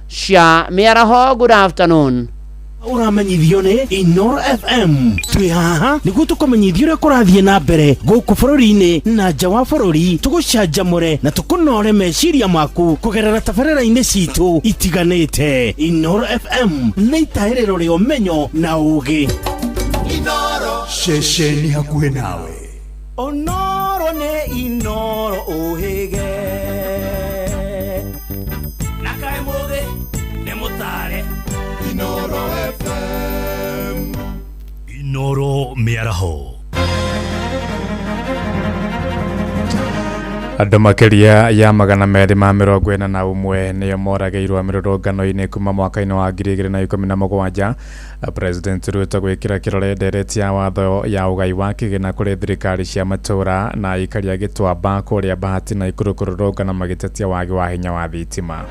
cia miaraho. Good afternoon. Uramenyithio ni Inoro FM. Twi haha niguo tukumenyithio uria kurathie na mbere guku bururi-ini na nja wa bururi, tugucanjamure na tukunore meciria maku kugerera tabarĩra-inĩ citu itiganĩte. Inoro FM nĩ itaĩrĩro rĩa ũmenyo na ũũgĩ. Inoro ceceni hakuhĩ nawe. Onoro nĩ Inoro ũhĩge na kaĩ mũthĩ nĩ mũtare. Inoro FM. Inoro miaraho. Andũ makĩria ya 241 nĩo moragĩirwo mĩrũrũngano-inĩ kuma mwaka-inĩ wa 2017. President Ruto gwĩkĩra kĩrore ndereti ya watho ya ũgai wa kĩgĩna kũrĩ thirikari cia matũũra na aikari a Gĩtuamba kũrĩa Bahati na Ikuru kũrũrũngana magĩtetia wagi wa hinya wa thitima.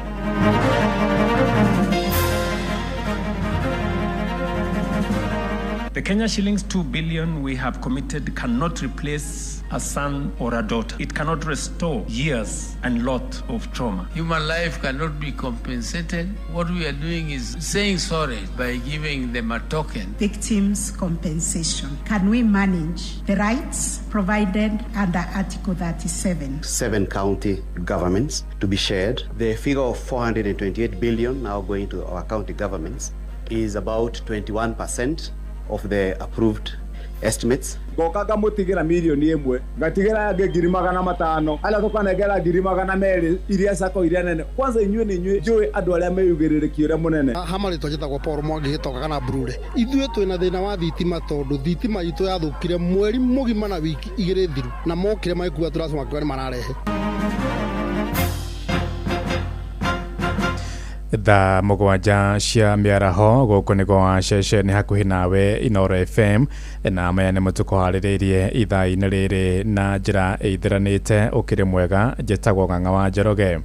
The Kenya shillings 2 billion we have committed cannot replace a son or a daughter. It cannot restore years and lot of trauma. Human life cannot be compensated. What we are doing is saying sorry by giving them a token. Victims compensation. Can we manage the rights provided under Article 37? 7 county governments to be shared. The figure of 428 billion now going to our county governments is about 21% of the approved estimates. Gokaga mutigira milioni 1 ngatigira yange 500,000 ala tukanegera 200,000 iria sako iria nene kwanza inywe ni inywe njui andu aria meyugĩrĩrĩki uria munene hamari twajeta Paul Mwangi hitoka kana Brure ithuĩ twina thina wa thitima tondu thitima itu yathukire mweri mugima na wiki 2 thiru na mokire maikuwa turasoma kwani mararehe Tha mũgwanja cia mĩaraho gũkũ nĩ gwa ceceni hakuhĩ nawe Inoro FM na maya nĩ mũtuko harĩrĩirie ithaa-inĩ rĩrĩ na njĩra ĩithiranĩte ũkĩrĩ mwega. Njĩtagwo Ng'ang'a wa Njoroge.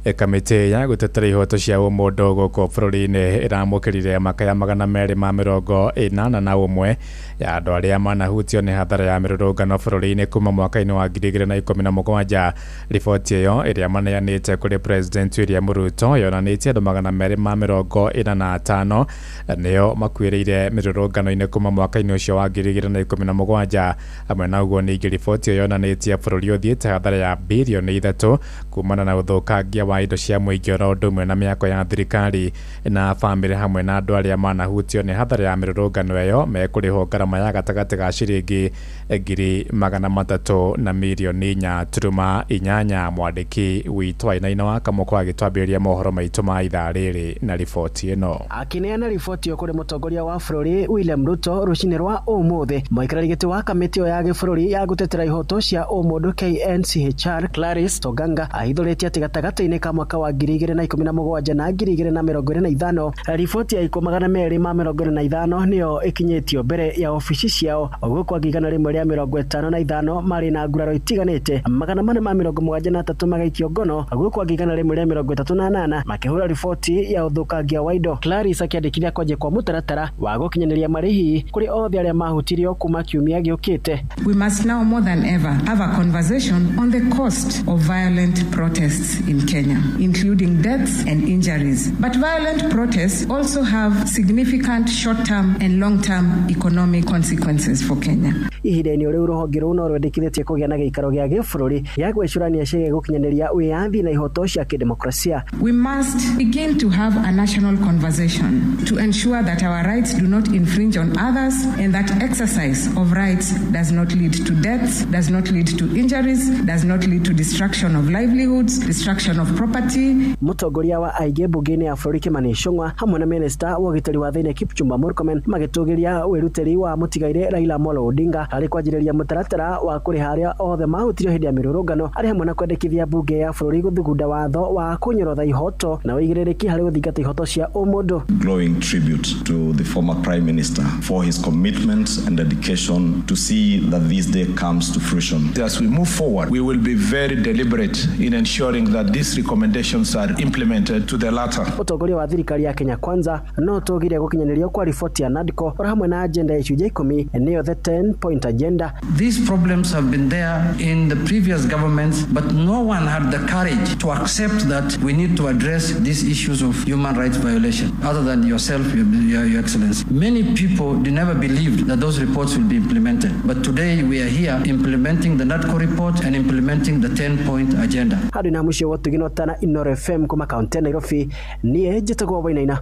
Kamĩtĩ ya gũtetera ihoto cia ũmũndũ gũkũ bũrũri-inĩ ĩramũkĩrire makaya 241 ya andũ arĩa manahutio nĩ hathara ya mĩrũrũngano bũrũri-inĩ kuma mwaka-inĩ wa 2017. Riboti ĩyo ĩrĩa maneanĩte kũrĩ President William Ruto yonanĩtie andũ 245 nĩo makuĩrĩire mĩrũrũngano-inĩ kuma mwaka-inĩ ũcio wa 2017. Hamwe na ũguo ningĩ riboti ĩyo yonanĩtie bũrũri ũthiĩte hathara ya birioni 3 kumana na ũthũkangia wa indo cia mũingĩ oro ũndũ ũmwe na mĩako ya thirikari na bamĩrĩ hamwe na andũ arĩa manahutio nĩ hathara ya mĩrũrũngano ĩyo mekũrĩhwo ngarama ya gatagatĩ ga ciringi 300 na mirioni 4.8. Mwandĩki witũ Ainaina wa Kamũkũ agĩtwambĩrĩria mohoro maitũ ma ithaa rĩrĩ na riboti ĩno. Akineana riboti ĩyo kũrĩ mũtongoria wa bũrũri William Ruto rũcinĩ rwa ũmũthĩ, mũikarĩri gĩtĩ wa kamĩtĩ ĩyo ya gĩbũrũri ya gũtetera ihoto cia ũmũndũ KNCHR Clarice Tonganga ahithũrĩtie atĩ gatagatĩ-inĩ ka mwaka wa 2017 na 2025 riboti ya 245 nĩyo ĩkinyĩtio mbere ya ofici ciao, ũguo kwa igana rĩmwe rĩa 55 marĩ na nguraro itiganĩte, 473 magaikio ngono, ũguo kwa igana rĩmwe rĩa 38 makĩhũra riboti ya ũthũkangia wa indo. Clarice akĩandĩkithia kwanje kwa mũtaratara wa gũkinyanĩria marĩhi kũrĩ othe arĩa mahutirio kuma kiumia gĩũkĩte. We must now more than ever have a conversation on the cost of violent protests in Kenya, including deaths and injuries. But violent protests also have significant short-term and long-term economic consequences for Kenya. Ihinda-inĩ rĩu rũhonge rũu no rwendekithĩtie kũgĩa na gĩikaro gĩa gĩbũrũri ya gwĩcũrania ciĩgiĩ gũkinyanĩria wĩyathi na ihoto cia kĩdemokrasia. We must begin to have a national conversation to ensure that our rights do not infringe on others and that exercise of rights does not lead to deaths, does not lead to injuries, does not lead to destruction of livelihoods, destruction of property. Mũtongoria wa aingĩ bunge-inĩ ya bũrũri Kimani Ichung'wa hamwe na minister wa ũgitĩri wa thĩinĩ Kipchumba Murkomen magĩtũgĩria wĩrutĩri wa mũtigairĩ Raila Amolo Odinga harĩ kwanjĩrĩria mũtaratara wa kũrĩha arĩa othe mahutirio hĩndĩ ya mĩrũrũngano, arĩ hamwe na kwendekithia bunge ya bũrũri gũthugunda watho wa kũnyũrũtha ihoto na wĩigĩrĩrĩki harĩ gũthingata ihoto cia ũmũndũ. Glowing tribute to the former Prime Minister for his commitment and dedication to see that this day comes to fruition. As we move forward, we will be very deliberate in ensuring that these recommendations are implemented to the latter. Mũtongoria wa thirikari ya Kenya Kwanza no tũgire gũkinyanĩrio kwa riboti ya NADCO hamwe na agenda ya icunjĩ 10 nĩyo the 10 point 10-point agenda. These problems have been there in the previous governments, but no one had the courage to accept that we need to address these issues of human rights violation, other than yourself, Your Excellency. Many people never believed that those reports will be implemented, but today we are here implementing the NADCO report and implementing the 10-point agenda. Hadi na mwisho wote ginotana Inoro FM kuma kaunti Nairobi ni jetagwa wainaina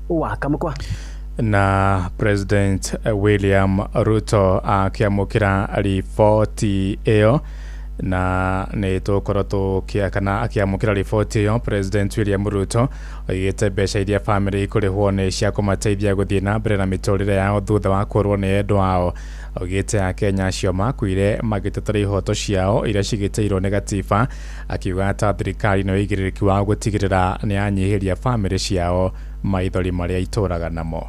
wa kamukwa na President William Ruto akiamukira ripoti iyo na nä tå korwo tå kä kana akiamå kä ra riboti ä yo. President William Ruto oigĩte mbeca iria bamĩrĩ ikũrĩhwo nĩ cia kũmateithia gũthiĩ na mbere na mĩtũrĩre yao thutha wa kũrwo nĩ endwa ao. Oigĩte Akenya acio makuire magĩtetera ihoto ciao iria cigĩtĩirwo nĩ gatiba, akiuga ta thirikari no igĩrĩrĩki wa gũtigĩrĩra nĩ yanyihĩria bamĩrĩ ciao maithori marĩa itũraga namo.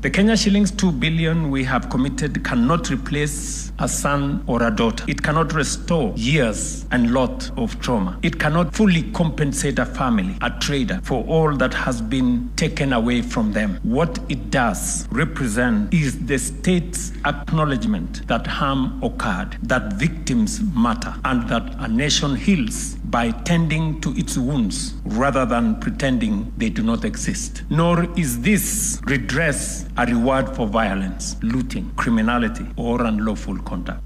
The Kenya shillings 2 billion we have committed cannot replace a son or a daughter. It cannot restore years and lot of trauma. It cannot fully compensate a family, a trader, for all that has been taken away from them. What it does represent is the state's acknowledgement that harm occurred, that victims matter, and that a nation heals by tending to its wounds rather than pretending they do not exist. Nor is this redress a reward for violence, looting, criminality, or unlawful conduct.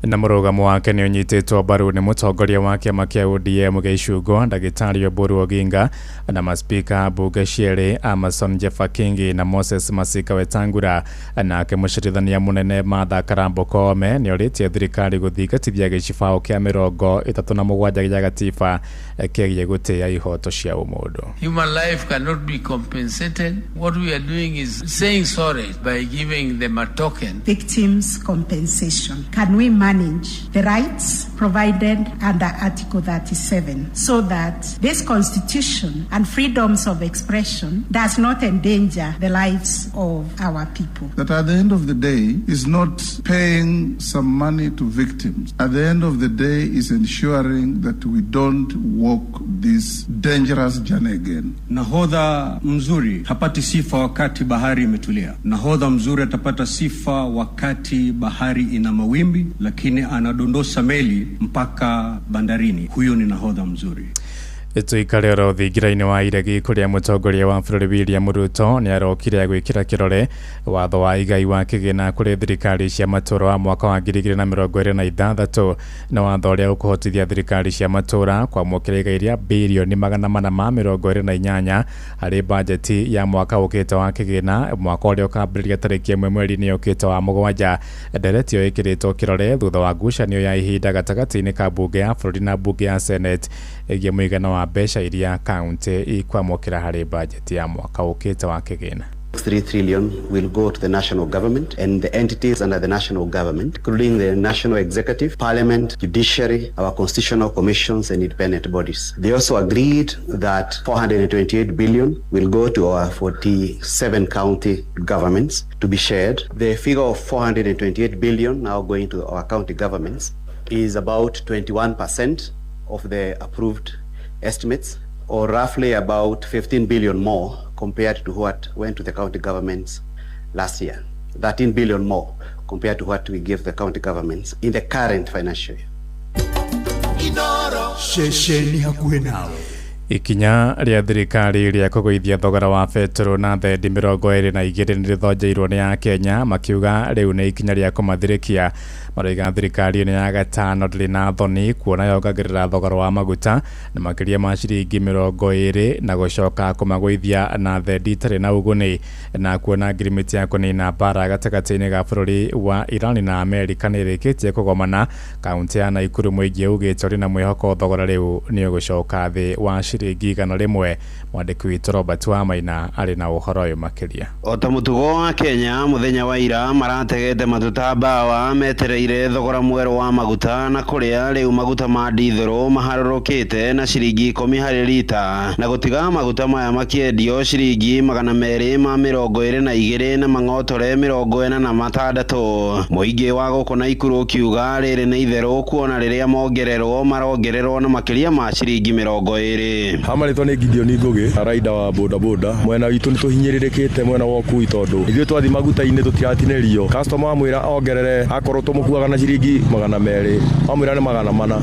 Na mũrũgamo wake nĩ ũnyitĩtwo mbaru nĩ mũtongoria wa kĩama kĩa ODM Gĩicungo Ndagĩtarĩ Oburu Oginga na maspika bunge cierĩ Amason Jeffa Kingi na Moses Masika Wetangula, na akĩmũcirithania mũnene Martha Karambo Koome nĩ orĩtie thirikari gũthingatithia gĩcibao kĩa 37 gĩa gatiba kĩgiĩ gũtĩĩa ihoto cia ũmũndũ. Human life cannot be compensated. What we are doing is saying sorry by giving them a token. Victims compensation. Can we manage the rights provided under Article 37 so that this constitution and freedoms of expression does not endanger the lives of our people? That at the end of the day is not paying some money to victims. At the end of the day is ensuring that we don't walk this dangerous journey again. Nahodha mzuri hapati sifa wakati bahari imetulia. Nahodha mzuri atapata sifa wakati bahari ina mawimbi, lakini anadondosa meli mpaka bandarini. Huyo ni nahodha mzuri. Tuikare ro thingirainĩ wa iregi kũrĩa mũtongoria wa bũrũri William Ruto nĩ arokire gwĩkĩra kĩrore watho wa igai wa kĩgĩna kũrĩ thirikari cia matũũra wa mwaka wa 2026 na watho ũrĩa ũkũhotithia thirikari cia matũũra kwamũkĩra igai rĩa birioni 428 harĩ bajeti ya mwaka ũkĩte wa kĩgĩna, mwaka ũrĩa ũkambĩrĩria tarĩki 1 mweri-inĩ ũkĩte wa 7. Ndereti ĩyo ĩkĩrĩtwo kĩrore thutha wa ngucanio ya ihinda gatagatĩ-inĩ ka bunge ya bũrũri na bunge ya Senate ĩgiĩ mũigana wa mbeca iria kaunti ikwamũkĩra harĩ bajeti ya mwaka ũkĩte wa kĩgĩna. 3 trillion will go to the national government and the entities under the national government, including the national executive, parliament, judiciary, our constitutional commissions and independent bodies. They also agreed that 428 billion will go to our 47 county governments to be shared. The figure of 428 billion now going to our county governments is about 21% of the approved estimates, or roughly about 15 billion more compared to what went to the county governments last year. 13 billion more compared to what we give the county governments in the current financial year. Ikinya rĩa thirikari rĩa kũgũithia thogora wa betũrũ na thendi 22 nĩ rĩthonjeirwo nĩ Akenya, makiuga rĩu nĩ ikinya rĩa kũmathirĩkia. Maroiga thirikari nĩ ya gatano ndĩrĩ na thoni kuona yongagĩrĩra thogora wa maguta na makĩria ma ciringi 20 na gũcoka kũmagũithia na thendi itarĩ na ũguni, na kuona ngirimiti ya kũnina mbara gatagatĩ-inĩ ga bũrũri wa Iran na Amerika nĩ ĩrĩkĩtie kũgomana. Kaunti ya Nakuru mũingĩ ugĩte ũrĩ na mwĩhoko thogora rĩu nĩ ũgũcoka thĩ wa ciringi 100. Mwandĩki witũ Robert Wamaina arĩ na ũhoro ũyũ makĩria. O ta mũtugo wa Kenya mũthenya wa ira marategete matuta mbawa metereire ongereire thogora mwerũ wa maguta na kuria riu maguta ma dithero maharũrũkĩte na ciringi 10 harĩ lita na gũtiga maguta maya makĩendio ciringi 222 na mang'otore 46. Mũingĩ wa gũkũ Naikuru kiuga rĩrĩ nĩ itherũ kuona rĩrĩa marongererwo na makĩria ma ciringi 20. Hamarĩtwo nĩ Gideon Ngũgĩ raida wa bodaboda mwena witũ nĩ tũhinyĩrĩrĩkĩte mwena wa ũkui tondũ ithuĩ twathi maguta-inĩ tũtiratinĩrio customer amwĩra ongerere akorwo tũmũkuaga na ciringi 200 amwĩra nĩ 400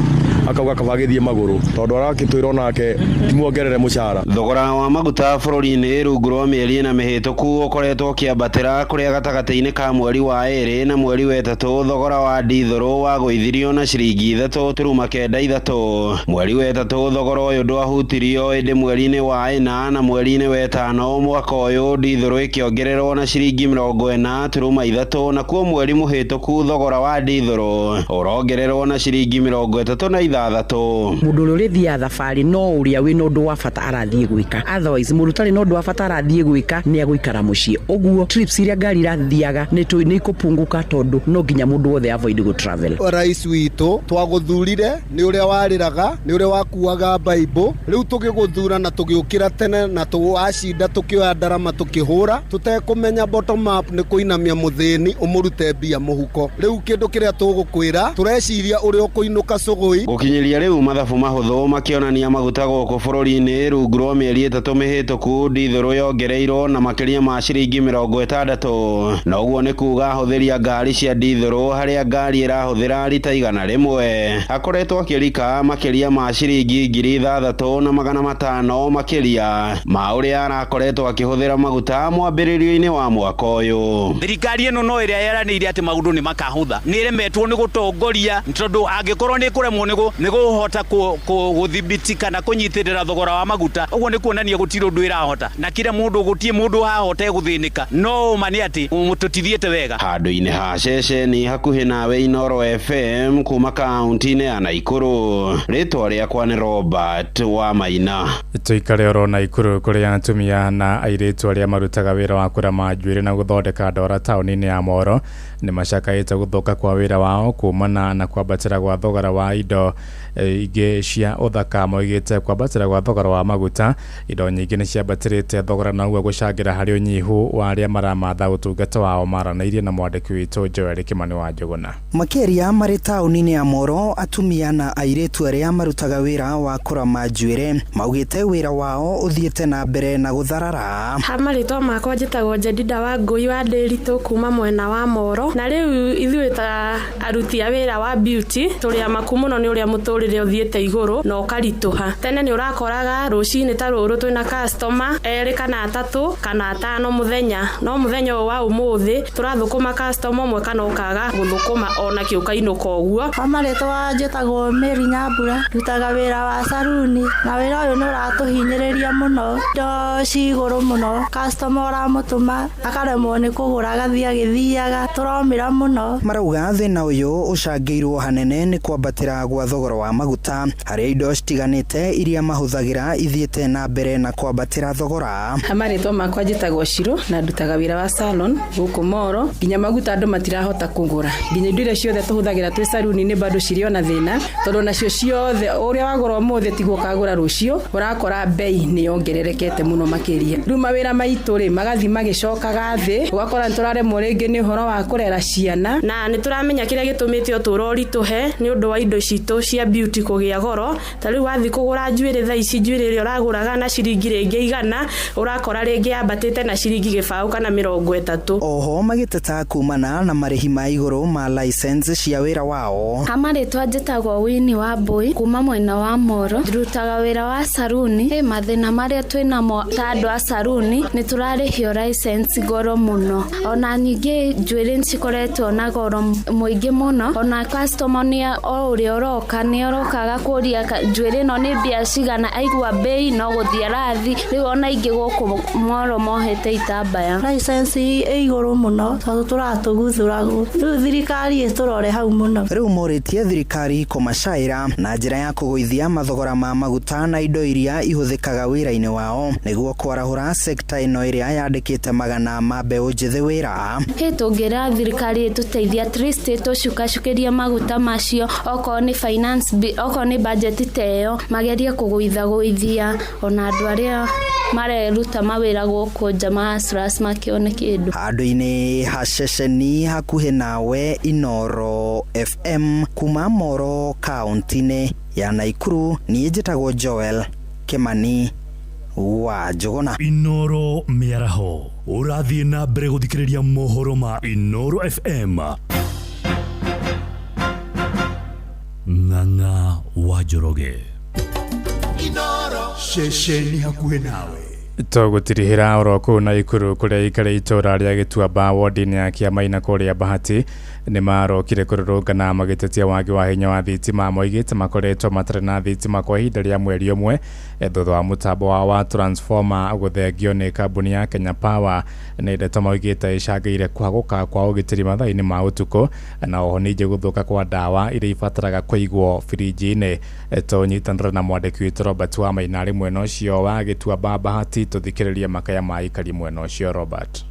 akauga kabagĩthiĩ magũrũ tondũ arakĩtwĩra nake timuongerere mũcara. Thogora wa maguta bũrũri-inĩ rungu rwa mĩeri na mĩhĩtũku ũkoretwo ũkĩambatĩra kũrĩa gatagatĩ-inĩ ka mweri wa 2 na mweri wa 3 thogora wa dithero wagũithirio na ciringi 3.93. Mweri wa 3 thogora ũyũ ndwahutirio ĩndĩ mweri-inĩ wa 4 na mweri-inĩ wa 5 mwaka ũyũ dithero ĩkĩongererwo na ciringi 40.3 na kuo mweri mũhĩtũku thogora wa dithero ũrongererwo na ciringi 36. Mũndũ ũrĩa ũrĩthiaga thabarĩ no ũrĩa wĩna ũndũ wa bata arathiĩ gwĩka, otherwise mũndũ ũtarĩ na ũndũ wa bata arathiĩ gwĩka nĩ agũikara mũciĩ. Ũguo trips iria ngari irathiaga nĩ ikũpunguka tondũ no nginya mũndũ wothe avoid go travel. Rais witũ twagũthurire nĩ ũrĩa warĩraga, nĩ ũrĩa wakuaga Bible, rĩu tũgĩgũthura na tũgĩũkĩra tene na tũwacinda tũkĩoya ndarama tũkĩhũra tũtekũmenya bottom up nĩ kũinamia mũthĩni ũmũrute mbia mũhuko. Rĩu kĩndũ kĩrĩa tũgũkwĩra tureciria ũrĩa ũkũinũka cũgũi. Gũkinyĩria rĩu mathabu mahũthũ makĩonania maguta gũkũ bũrũri-inĩ rungu rwa mĩeri 3 mĩhĩtũku dithero yongereirwo na makĩria ma ciringi 60. Na ũguo nĩ kuga ahũthĩri a ngari cia dithero harĩa ngari ĩrahũthĩra lita 100 akoretwo akĩrika makĩria ma ciringi 6,500 makĩria ma ũrĩa arakoretwo akĩhũthĩra maguta mwambĩrĩrio-inĩ wa mwaka ũyũ. Thirikari ĩno no ĩrĩa yeranĩire atĩ maũndũ nĩ makahũtha nĩ ĩremetwo nĩ gũtongoria tondũ angĩkorwo nĩ kũremwo nĩ gũhota gũthibiti kana kũnyitĩrĩra thogora wa maguta ũguo nĩ kuonania gũtirĩ ũndũ ĩrahota na kila mũndũ gũtie mũndũ hahota gũthĩnĩka no ma nĩ atĩ tũtithiĩte wega. Handũ-inĩ ha ceceni hakuhĩ nawe Inoro FM kuma kaunti-inĩ ya Naikuru, rĩtwa rĩakwa nĩ Robert wa Maina. Tũikare oro Naikuru kũrĩa atumia na airĩtu arĩa marutaga wĩra wa kũrama njuĩrĩ na gũthondeka ndora taũni-inĩ ya Moro nĩ macakaĩte gũthũka kwa wĩra wao kumana na kwambatĩra gwa thogora wa indo ingĩ cia ũthaka. Moigĩte kwambatĩra gwa thogora wa maguta indo nyingĩ nĩ ciambatĩrĩte thogora na ũguo gũcangĩra harĩ ũnyihu wa arĩa maramatha ũtungata wao. Maranĩirie na mwandĩki witũ Joel Kimani wa Njũgũna. Makĩria marĩ taũni-inĩ ya Moro, atumia na airĩtu arĩa marutaga wĩra wa kũrama njuĩrĩ maugĩte wĩra wao ũthiĩte na mbere na gũtharara. Marĩtwa makwa njĩtagwo Jedida wa Ngũi wa Ndĩritũ kuma mwena wa Moro, na rĩu ithuĩ ta aruti a wĩra wa beauty tũrĩ amaku mũno nĩ ũrĩa mũtũrĩre ũthiĩte igũrũ na ũkaritũha. Tene nĩ ũrakoraga rũcinĩ ta rũrũ twĩna customer 2 kana 3 kana 5 mũthenya, no mũthenya wa ũmũthĩ tũrathũkũma customer ũmwe kana ũkaga gũthũkũma ona kĩũkainũka ũguo. Marĩtwa njĩtagwo Mary Nyambura, ndutaga wĩra wa saruni na wĩra ũyũ nĩ ũratũhinyĩrĩria mũno, indo cigũrũ mũno, customer ũramũtũma akaremwo nĩ kũgũra agathiĩ agĩthiaga, tũromĩra mũno. Marauga thĩna ũyũ ũcangĩirwo hanene nĩ kwambatĩra gwa thogora wa maguta harĩa indo citiganĩte iria mahũthagĩra ithiĩte na mbere na kwambatĩra thogora. Marĩtwa makwa njĩtagwo Shiro na ndutaga wĩra wa salon gũkũ Moro, nginya maguta andũ matirahota kũgũra, nginya indo iria ciothe tũhũthagĩra twĩ saruni-inĩ bado cirĩ ona thĩna tondũ nacio ciothe ũrĩa wagũra ũmũthĩ tiguo ũkagũra rũciũ, ũrakora bei nĩ yongererekete mũno makĩria. Rĩu mawĩra maitũ rĩ magathi magĩcokaga thĩ, ũgakora nĩ tũraremwo rĩngĩ nĩ ũhoro wa kũrera ciana na nĩ tũramenya kĩrĩa gĩtũmĩte ũtũũro ũritũhe nĩ ũndũ wa indo citũ cia beauty kũgĩa goro. Ta rĩu wathi kũgũra njuĩrĩ thaa ici njuĩrĩ ĩrĩa ũragũraga na ciringi rĩngĩ 100 ũrakora rĩngĩ yambatĩte na ciringi 100 kana 30. Oho magĩteta kumana na marĩhi ma igũrũ ma license cia wĩra wao. Marĩtwa njĩtagwo Winnie wa Mbũi kuma mwena wa Moro, ndutaga wĩra wa saruni. Mathĩna marĩa twĩnamo ta andũ a saruni nĩ tũrarĩhio license goro mũno, ona ningĩ njuĩrĩ cikoretwo na goro mũingĩ mũno, ona customer nĩ o ũrĩa ũroka nĩ nĩorokaga kũria njuĩrĩ no nĩ mbia cigana aigua bei no gũthia rathi rĩu ona ingĩ gũkũ Moro mohete itambaya license igũrũ mũno tondũ tũratũguthũragwo rĩu thirikari ĩtũrore hau mũno rĩu morĩtie thirikari kũmacaĩra na njĩra ya kũgũithia mathogora ma maguta na indo iria ihũthĩkaga wĩra-inĩ wao nĩguo kwarahũra sekta ĩno ĩrĩa yandĩkĩte magana ma mbeũ njĩthĩ wĩra tũngĩra thirikari ĩtũteithia at least tũcukacukĩrie maguta macio okorwo nĩ finance okorwo nĩ budget teyo magerie kũgũithia ona andũ arĩa mareruta mawĩra gũkũ nja stress makĩone kĩndũ handũ-inĩ ha ceceni hakuhĩ nawe Inoro FM kuma Moro kaunti-inĩ ya Naikuru niĩ njĩtagwo Joel Kimani wa Njuguna. Inoro mĩaraho ũrathiĩ na mbere gũthikĩrĩria mohoro ma Inoro FM. Ng'ang'a wa Njoroge Inoro ceceni hakuhĩ nawe tũgũtirihĩra oro kũu Naikuru kũrĩa ikarĩ itũra rĩa Gĩtuamba wodi-inĩ ya Kĩamaina kũrĩa Bahati nĩ marokire kũrũrũngana magĩtetia wagi wa hinya wa thitima moigĩte makoretwo matarĩ na thitima kwa ihinda rĩa mweri ũmwe thutha wa mũtambo wa transformer gũthengio nĩ kambuni ya Kenya Power nĩ ndeto moigĩte icangĩire kwagũka kwa ũgitĩri mathaa-inĩ ma ũtukũ na oho ningĩ gũthũka kwa ndawa iria ibataraga kũigwo firiji-inĩ tũnyitanĩra na mwandĩki witũ Robert wa Mainarĩ mwena ũcio wa Gĩtuamba Bahati tũthikĩrĩrie makaya ma ikari mwena ũcio Robert.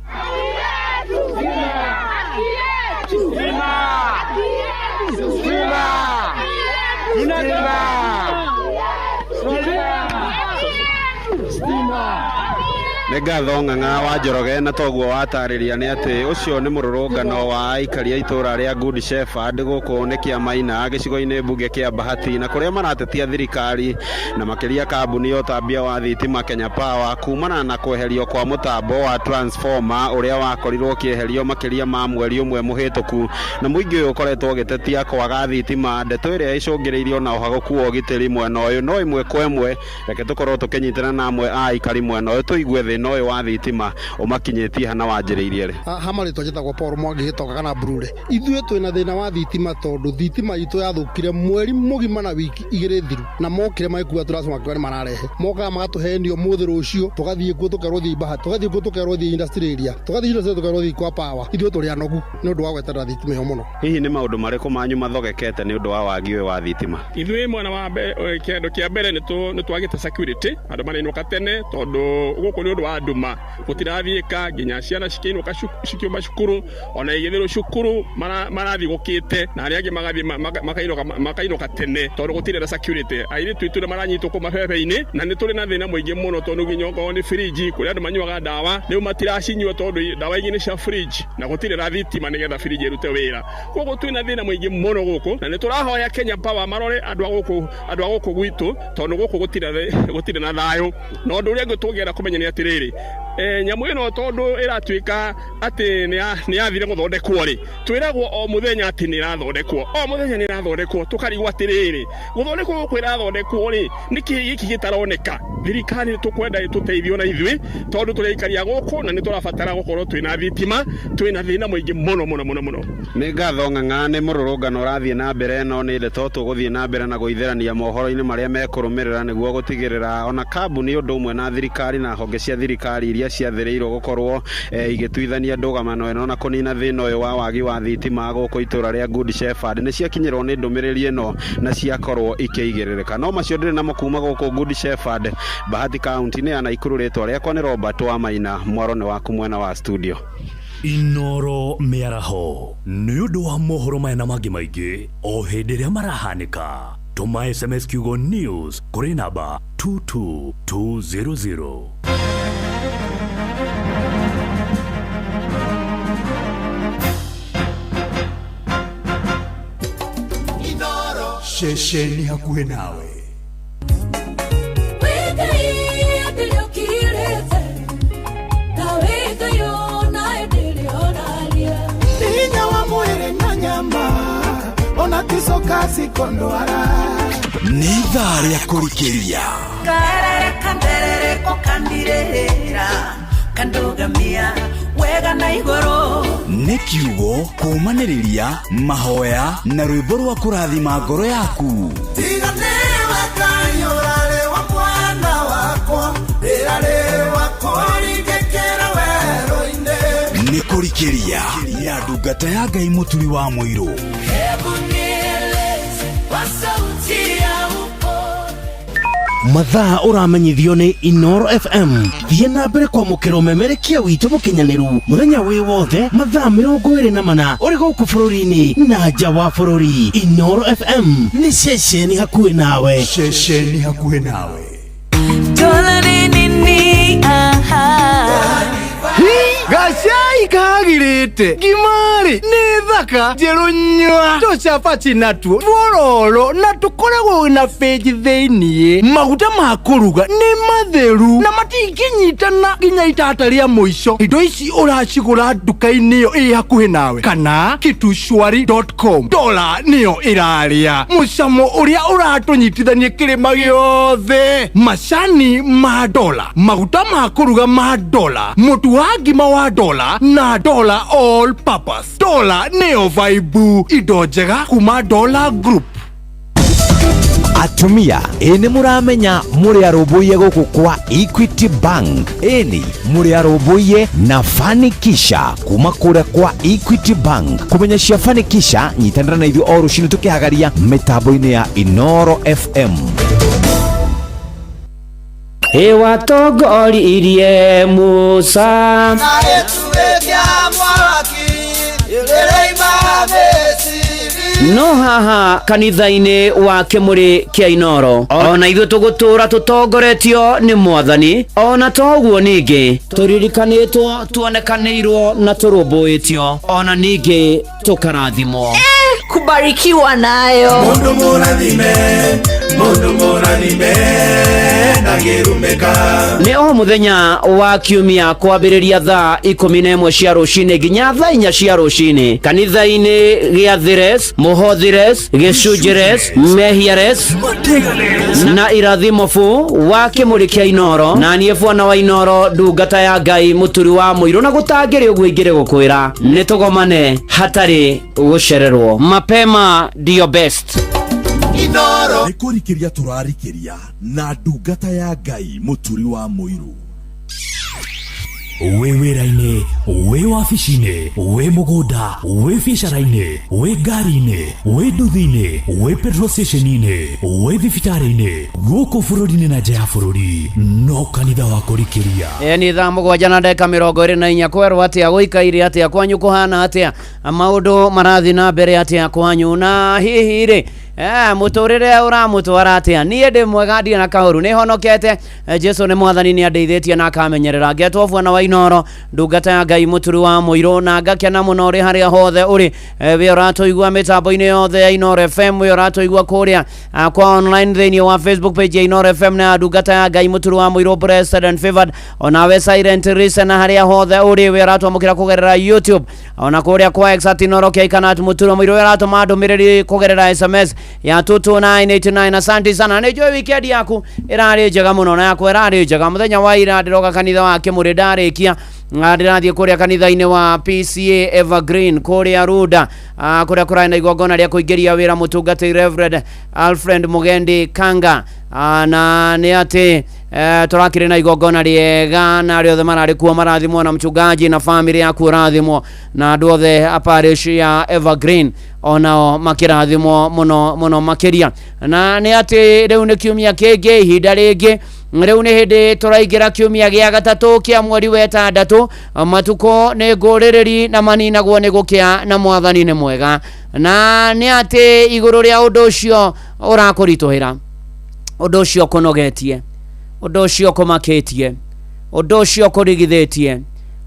Nĩngatho Ng'ang'a wa Njoroge na toguo watarĩria nĩ atĩ ũcio nĩ mũrũrũngano wa aikari a itũra rĩa Good Shepherd gũkũ nĩ Kĩamaina gĩcigo-inĩ mbunge kĩa Bahati na kũrĩa maratetia thirikari na makĩria kambuni ya ũtambia wa thitima Kenya Power kumana na kweherio kwa mũtambo wa transformer ũrĩa wakorirwo kĩeherio makĩria ma mweri ũmwe mũhĩtũku na mũingĩ ũyũ ũkoretwo ũgĩtetia kwaga thitima ndeto ĩrĩa ĩcũngĩrĩirio na ũhagũku wa ũgitĩri mwena ũyũ no ĩmwe kwa ĩmwe reke tũkorwo tũkĩnyitana na amwe a aikari mwena ũyũ tũigue noe wa thitima umakinyĩtie hana wanjĩrĩirie rĩ hamarĩtwo njĩtagwo Paul Mwangi hĩtoka kana Brure ithuĩ twĩna thĩna wa thitima tondũ thitima itũ yathũkire mweri mũgima na wiki igĩrĩ thiru na mokire magĩkua tũracuma kwani mararehe mokaga magatũhenio mũthĩ rũcio tũgathiĩ kuo tũkerwo thiĩ Bahati tũgathiĩ kuo tũkerwo thiĩ industry area tũgathiĩ industry tũkerwo thiĩ kwa Power ithuĩ tũrĩ anogu nĩ ũndũ wa gweterera thitima ĩyo mũno hihi nĩ maũndũ marĩkũ manyu mathogekete nĩ ũndũ wa wagi ũyũ wa thitima ithuĩ mwena wa kĩndũ kĩa mbere nĩ twagĩte security andũ marĩinũka tene tondũ gũkũ nĩ ũndũ wa nduma gũtirathiĩka nginya ciana cikĩinũka cikiuma cukuru ona igĩthĩrwo cukuru marathiĩ gũkĩte na arĩa angĩ magathiĩ makainũka tene tondũ gũtirĩ na security airĩtu itũ maranyitwo kũ mabebe-inĩ na nĩ tũrĩ na thĩna mũingĩ mũno tondũ nginya okorwo nĩ fridge kũrĩa andũ manyuaga ndawa rĩu matiracinyua tondũ ndawa ingĩ nĩ cia fridge na gũtirĩ na thitima nĩgetha fridge ĩrute wĩra koguo twĩna thĩna mũingĩ mũno gũkũ na nĩ tũrahoya Kenya Power marore andũ a gũkũ gwitũ tondũ gũkũ gũtirĩ na thayũ na ũndũ ũrĩa ngĩtũngĩra kũmenya nĩ atĩrĩrĩ nyamũ ĩno tondũ ĩratuĩka atĩ nĩ yathire gũthondekwo rĩ twĩragwo o mũthenya atĩ nĩ ĩrathondekwo o mũthenya nĩ ĩrathondekwo tũkarigwo atĩrĩrĩ gũthondekwo gũkũ ĩrathondekwo rĩ nĩkĩ gĩkĩ gĩtaroneka thirikari tũkwenda tũteithio na ithuĩ tondũ tũraikaria gũkũ na nĩ tũrabatara gũkorwo twĩna thitima twĩna thĩna mũingĩ mũno nĩ ngatho Ng'ang'a nĩ mũrũrũngano ũrathiĩ na mbere no nĩ ndeto tũgũthiĩ na mbere na gũitherania mohoro-inĩ marĩa mekũrũmĩrĩra nĩguo gũtigĩrĩra ona kambuni ũndũ ũmwe na thirikari na honge cia thirikari iria ciathĩrĩirwo gũkorwo igĩtuithania ndũgamano ĩno na kũnina thĩna ũyũ wa wagi wa thitima gũkũ itũra rĩa Good Shepherd nĩ ciakinyĩrwo nĩ ndũmĩrĩri ĩno na ciakorwo ikĩigĩrĩrĩka no macio ndĩrĩ namo kuma gũkũ Good Shepherd Bahati kaunti-inĩ ya Naikuru rĩtwa rĩakwa nĩ Robert wa Maina mwaro nĩ waku mwena wa studio Inoro mĩaraho nĩ ũndũ wa mohoro maya na mangĩ maingĩ o hĩndĩ ĩrĩa marahanĩka tũma SMS kiugo news kũrĩ namba 22200 Inoro ceceni hakuhĩ nawe ona kisoka sikondwara nĩ thaa rĩa kũrikĩria kanderere kokandirĩra kandugamia wega na igũrũ nĩ kiugo kũmanĩrĩria mahoya na rwĩmbo rwa kũrathima ngoro yaku. Nĩ kũrikĩria na ndungata ya Ngai mũturi wa mũirũ. Mathaa ũramenyithio nĩ Inoro FM. Thiĩ na mbere kwamũkĩra ũmemerekia witũ mũkinyanĩru mũthenya wĩ wothe mathaa 24 ũrĩ gũkũ bũrũri-inĩ na nja wa bũrũri. Inoro FM nĩ ceceni hakuhĩ nawe. Ceceni hakuhĩ nawe. Gacai kagirite gimari ni thaka jerunywa tucapaci natuo tuororo na tukoragwo na page thĩinĩ. Maguta ma kũruga nĩ matheru na matingĩnyitana nginya itata rĩa mũico. Indo ici ũracigũra nduka-inĩ ĩyo ĩ hakuhĩ nawe kana kitushwari.com. Dola nĩyo ĩrarĩa mũcamo ũrĩa ũratũnyitithania kĩrĩma gĩothe. Macani ma dola, maguta ma kũruga ma dola, mũtu wa ngima wa dola na dola all purpose. Dola neo vibe, indo njega kuma Dola Group. Atumia eni muramenya muri arũmbũiye gũkũ kwa Equity Bank. Eni muri arũmbũiye na Fanikisha kuma kũrĩa kwa Equity Bank. Kumenya cia Fanikisha nyitanĩra na ithuĩ o rũciinĩ tũkĩhagaria mĩtambo-inĩ ya Inoro FM. Ewa togori irie Musa no haha kanitha-inĩ wa Kĩmũrĩ kĩa Inoro ona ithuĩ tũgũtũra tũtongoretio nĩ Mwathani, ona toguo ningĩ tũririkanĩtwo tuonekanĩirwo na tũrũmbũĩtio, ona ningĩ tũkarathimwo. Kubarikiwa nayo mundu mũrathime ndagĩrumĩka. Nĩ o mũthenya wa kiumia kwambĩrĩria thaa 11 cia rũcinĩ nginya thaa 4 cia rũcinĩ kanitha-inĩ gĩa Thires, Mũhothires, Gĩcunjĩres, Mehiares na Irathimofu wa Kĩmũrĩ kĩa Inoro. Na niĩ bwana wa Inoro ndungata ya Ngai mũturi wa mũirũ, na gũtangĩrĩ ũguo ingĩrĩ gũkwĩra nĩ tũgomane hatarĩ gũcererwo. Mapema ndio best. Inoro nĩ kũrikĩria tũrarikĩria na ndungata ya Ngai mũturi wa mũirũ. Wĩ wĩra-inĩ, wĩ wabici-inĩ, wĩ mũgũnda, wĩ biacara-inĩ, wĩ ngari-inĩ, wĩ nduthi-inĩ, wĩ petrol station-inĩ, wĩ thibitarĩ-inĩ, gũkũ bũrũri-inĩ na nja ya bũrũri, no kanitha wa kũrikĩria. Nĩ thaa 7:24 kwerwo atĩa gũikaire atĩa kwanyu kũhana atĩa maũndũ marathiĩ na mbere atĩa kwanyu na hihi rĩ mũtũrĩre ũramũtwara atĩa. Niĩ ndĩ mwega ndirĩ na kahũru, nĩ honokete. Jesu nĩ Mwathani nĩ andeithĩtie na akamenyerera. Ngetwo bwana wa Inoro ndungata ya Ngai mũturi wa mũirũ, na ngakena mũno ũrĩ harĩa hothe ũrĩ. We ũratũigua mĩtambo-inĩ yothe ya Inoro FM, we ũratũigua kũrĩa kwa online thĩinĩ wa Facebook page ya Inoro FM na ndungata ya Ngai mũturi wa mũirũ, blessed and favored. Onawe silent listener harĩa hothe ũrĩ, we ũratwamũkĩra kũgerera YouTube, ona kũrĩa kwa X at Inoro kana mũturi wa mũirũ, we ũratũma ndũmĩrĩri kũgerera SMS ya 22989. Asante sana. Nĩ njũĩ weekend yaku ĩrarĩ njega mũno na yakwa ĩrarĩ njega. Mũthenya wa ira ndĩroka kanitha wa Kĩmũrĩ ndarĩkia ndĩrathiĩ kũrĩa kanitha-inĩ wa PCA Evergreen kũrĩa Ruda, kũrĩa kũrarĩ na igongona rĩa kũingĩria wĩra mũtungatĩri Reverend Alfred Mugendi Kanga, na nĩ atĩ tũrakĩrĩ na igongona rĩega na arĩa othe mararĩ kuo marathimwo na mchungaji na family yaku ũrathimwo na andũ othe a parish ya Evergreen onao makĩrathimwo mũno makĩria. Na nĩ atĩ rĩu nĩ kiumia kĩngĩ, ihinda rĩngĩ rĩu nĩ hĩndĩ tũraingĩra kiumia gĩa gatatũ kĩa mweri wa ĩtandatũ. Matukũ nĩ ngũrĩrĩri na maninagwo nĩ gũkĩa na Mwathani nĩ mwega. Na nĩ atĩ igũrũ rĩa ũndũ ũcio ũrakũritũhĩra, ũndũ ũcio kũnogetie, ũndũ ũcio kũmakĩtie, ũndũ ũcio kũrigithĩtie,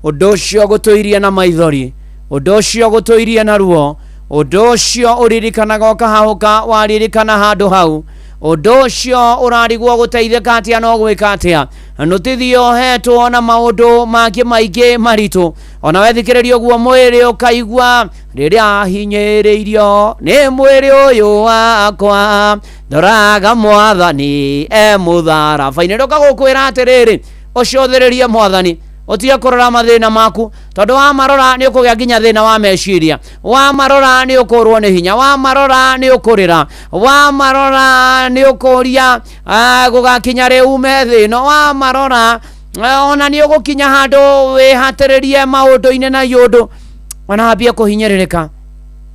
ũndũ ũcio gũtũirie na maithori, ũndũ ũcio gũtũirie na ruo, ũndũ ũcio ũririkanaga ũkahahũka waririkana handũ hau, ũndũ ũcio ũrarigwo gũteithĩka atĩa no gwĩka atĩa. Nũtithio hetwo na maũndũ mangĩ maingĩ maritũ, ona wethikĩrĩrio guo mwĩrĩ ũkaigua rĩrĩa hinyĩrĩirio nĩ mwĩrĩ ũyũ wakwa, ndoraga Mwathani mũtharaba-inĩ. Ndoka gũkwĩra atĩrĩrĩ, ũcũthĩrĩrie Mwathani, utige kurora mathina maku tondu wa marora ni ukugea nginya thina wa meciria, wa marora ni ukurwo ni hinya, wa marora ni ukurira, wa marora ni ukuria gugakinya riu me thino, wa marora ona ni ugukinya handu wihatiririe maundu-ini na yundu ona ambia kuhinyiririka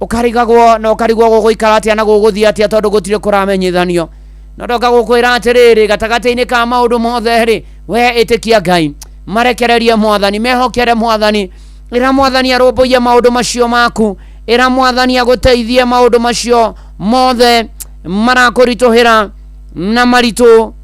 ukarigagwo na ukarigwo guguikara atia na guguthia atia tondu gutire kuramenyithanio na ndoka gukwira atiriri gatagati-ini ka maundu mothe ri we itikia Ngai marekererie Mwathani, mehokere Mwathani, ira Mwathani arumbuye maundu macio maku, ira Mwathani aguteithie maundu macio mothe marakurituhira na maritu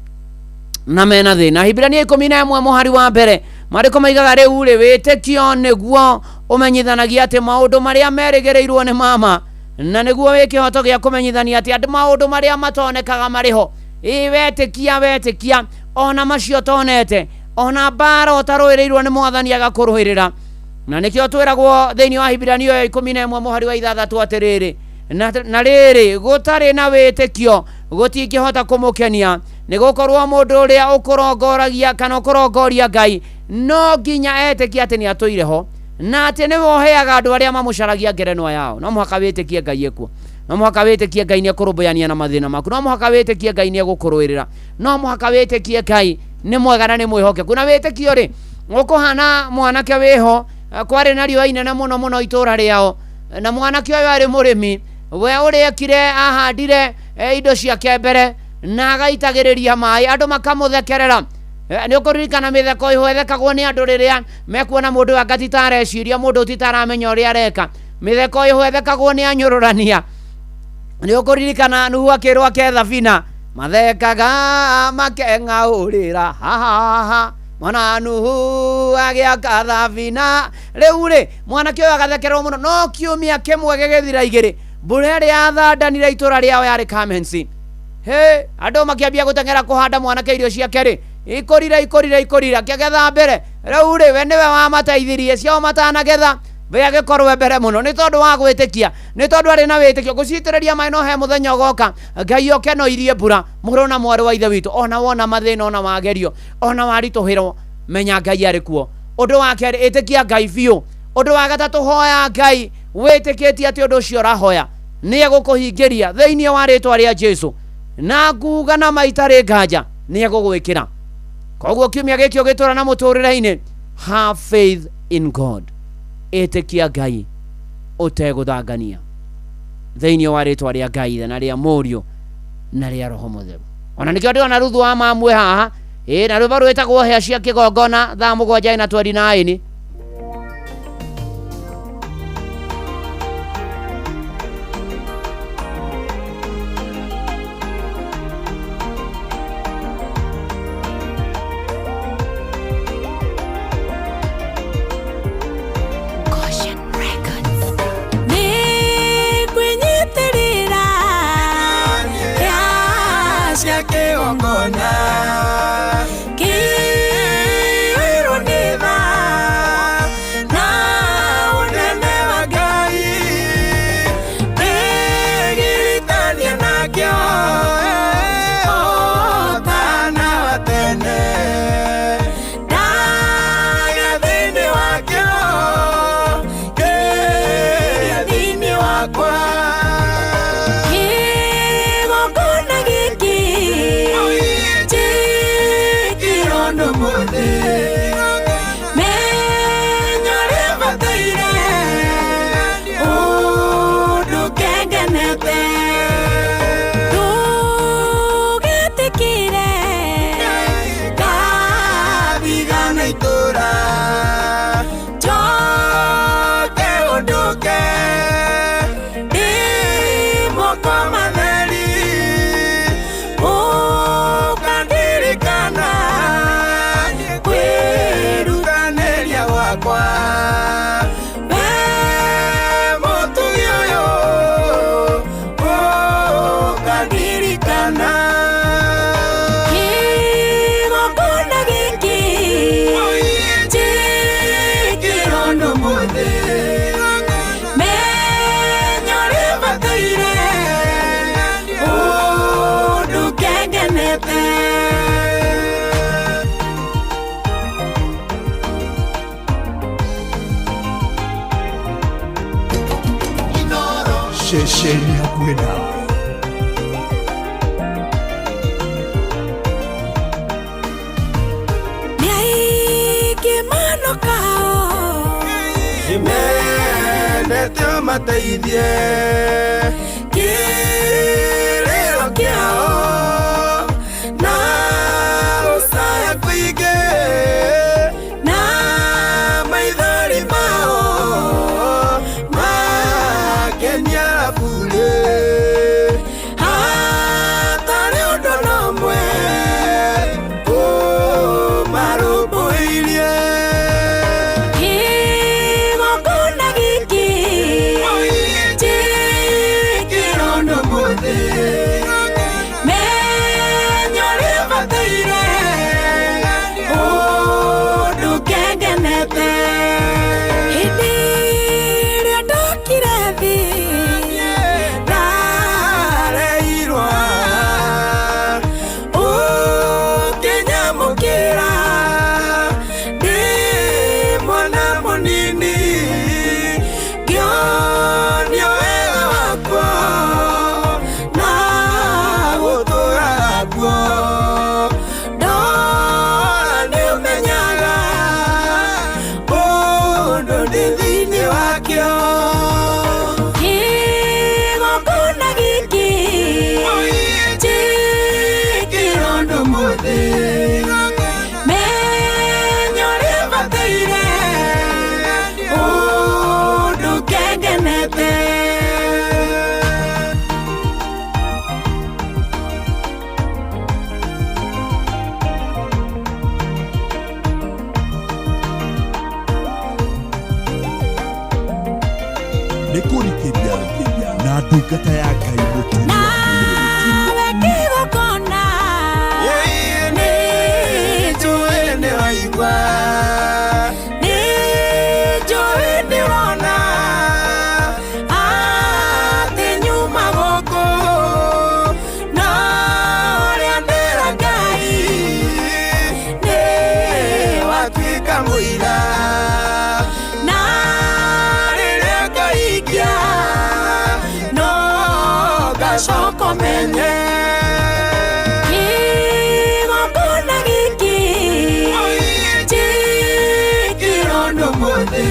na mena thina. Hibrania 11 muhari wa mbere mariko maigaga riu ri witikio niguo umenyithanagia ati maundu maria merigereirwo ni mama na niguo wikihoto gia kumenyithania ati andu maundu maria matonekaga mariho wetikia ona macio tonete ona bara utaruirirwo ni Mwathani agakuruhirira na nikio twiragwo thiini wa Hibrania 11 muhari wa 6 atiriri na riri gutari na witikio gutingihota kumukenia nigukorwo mundu uria ukurongoragia kana ukurongoria Ngai no nginya etikia ati ni atuireho na ati ni woheaga andu aria mamucaragia ngerenwa yao. No muhaka witikie Ngai ekuo, no muhaka witikie Ngai ni akurubuyania na mathina maku, no muhaka witikie Ngai ni agukuruirira, no muhaka witikie Ngai ni mwega na ni mwihokeku. Na witikio ri ukuhana mwanake wiho kwari na riwa inene muno itura riao na mwanake uyu ari murimi we uriekire ahandire indo ciake mbere na agaitagiriria mai andu makamuthekerera. Ni ukuririkana mitheko iho ethekagwo ni andu riria mekuona mundu angatitaareciria mundu titaramenya uria areka. Mitheko iho ethekagwo ni anyururania. Ni ukuririkana Nuhu akirwa ke thabina mathekaga makeng'aurira ha mwana Nuhu agiaka thabina. Riu ri mwanake uyu agathekerwo muno no kiumia kimwe gigithira igiri mbura iria yathandanire itura riao yari Kamensi. He andu makiambia gutengera kuhanda mwanake irio ciake ri ikurira kiagetha mbere. Riu ri we niwe wamateithirie cio matanagetha we agikorwo mbere muno ni tondu wa gwitikia, ni tondu ari na witikio gucitiriria mai no he muthenya ugoka Ngai oke no irie mbura muru na mwari wa ithe witu ona wona mathina ona magerio ona warituhirwo menya Ngai ari kuo. Undu wa keri itikia Ngai biu. Undu wa gatatu hoya Ngai witikitie ati undu ucio rahoya ni egukuhingiria thiini wa ritwa ria Jesu na kuga na maitari nganja ni egugwikira. Koguo kiumia gikio gitura na muturire-ini have faith in God, itikia Ngai uteguthangania thiini wa ritwa ria Ngai na ria Murio na ria Roho Mutheru. Ona nikio ndiona ruthu wa mamwe haha na ruva rwitagwo hea cia kigongona thaa 7:29. ceceni hakuhĩ nawe. Nĩmendete ũmateithie kĩrĩro kĩao na gũcaya kũingĩ na maithori mao makenia bure hatarĩ ũndũ n'ũmwe ũmarũmbũirie. Nĩkũrikĩria na ndungata ya Ngai mũturi wa Soko menye Kigongona giki Chikirondo mothe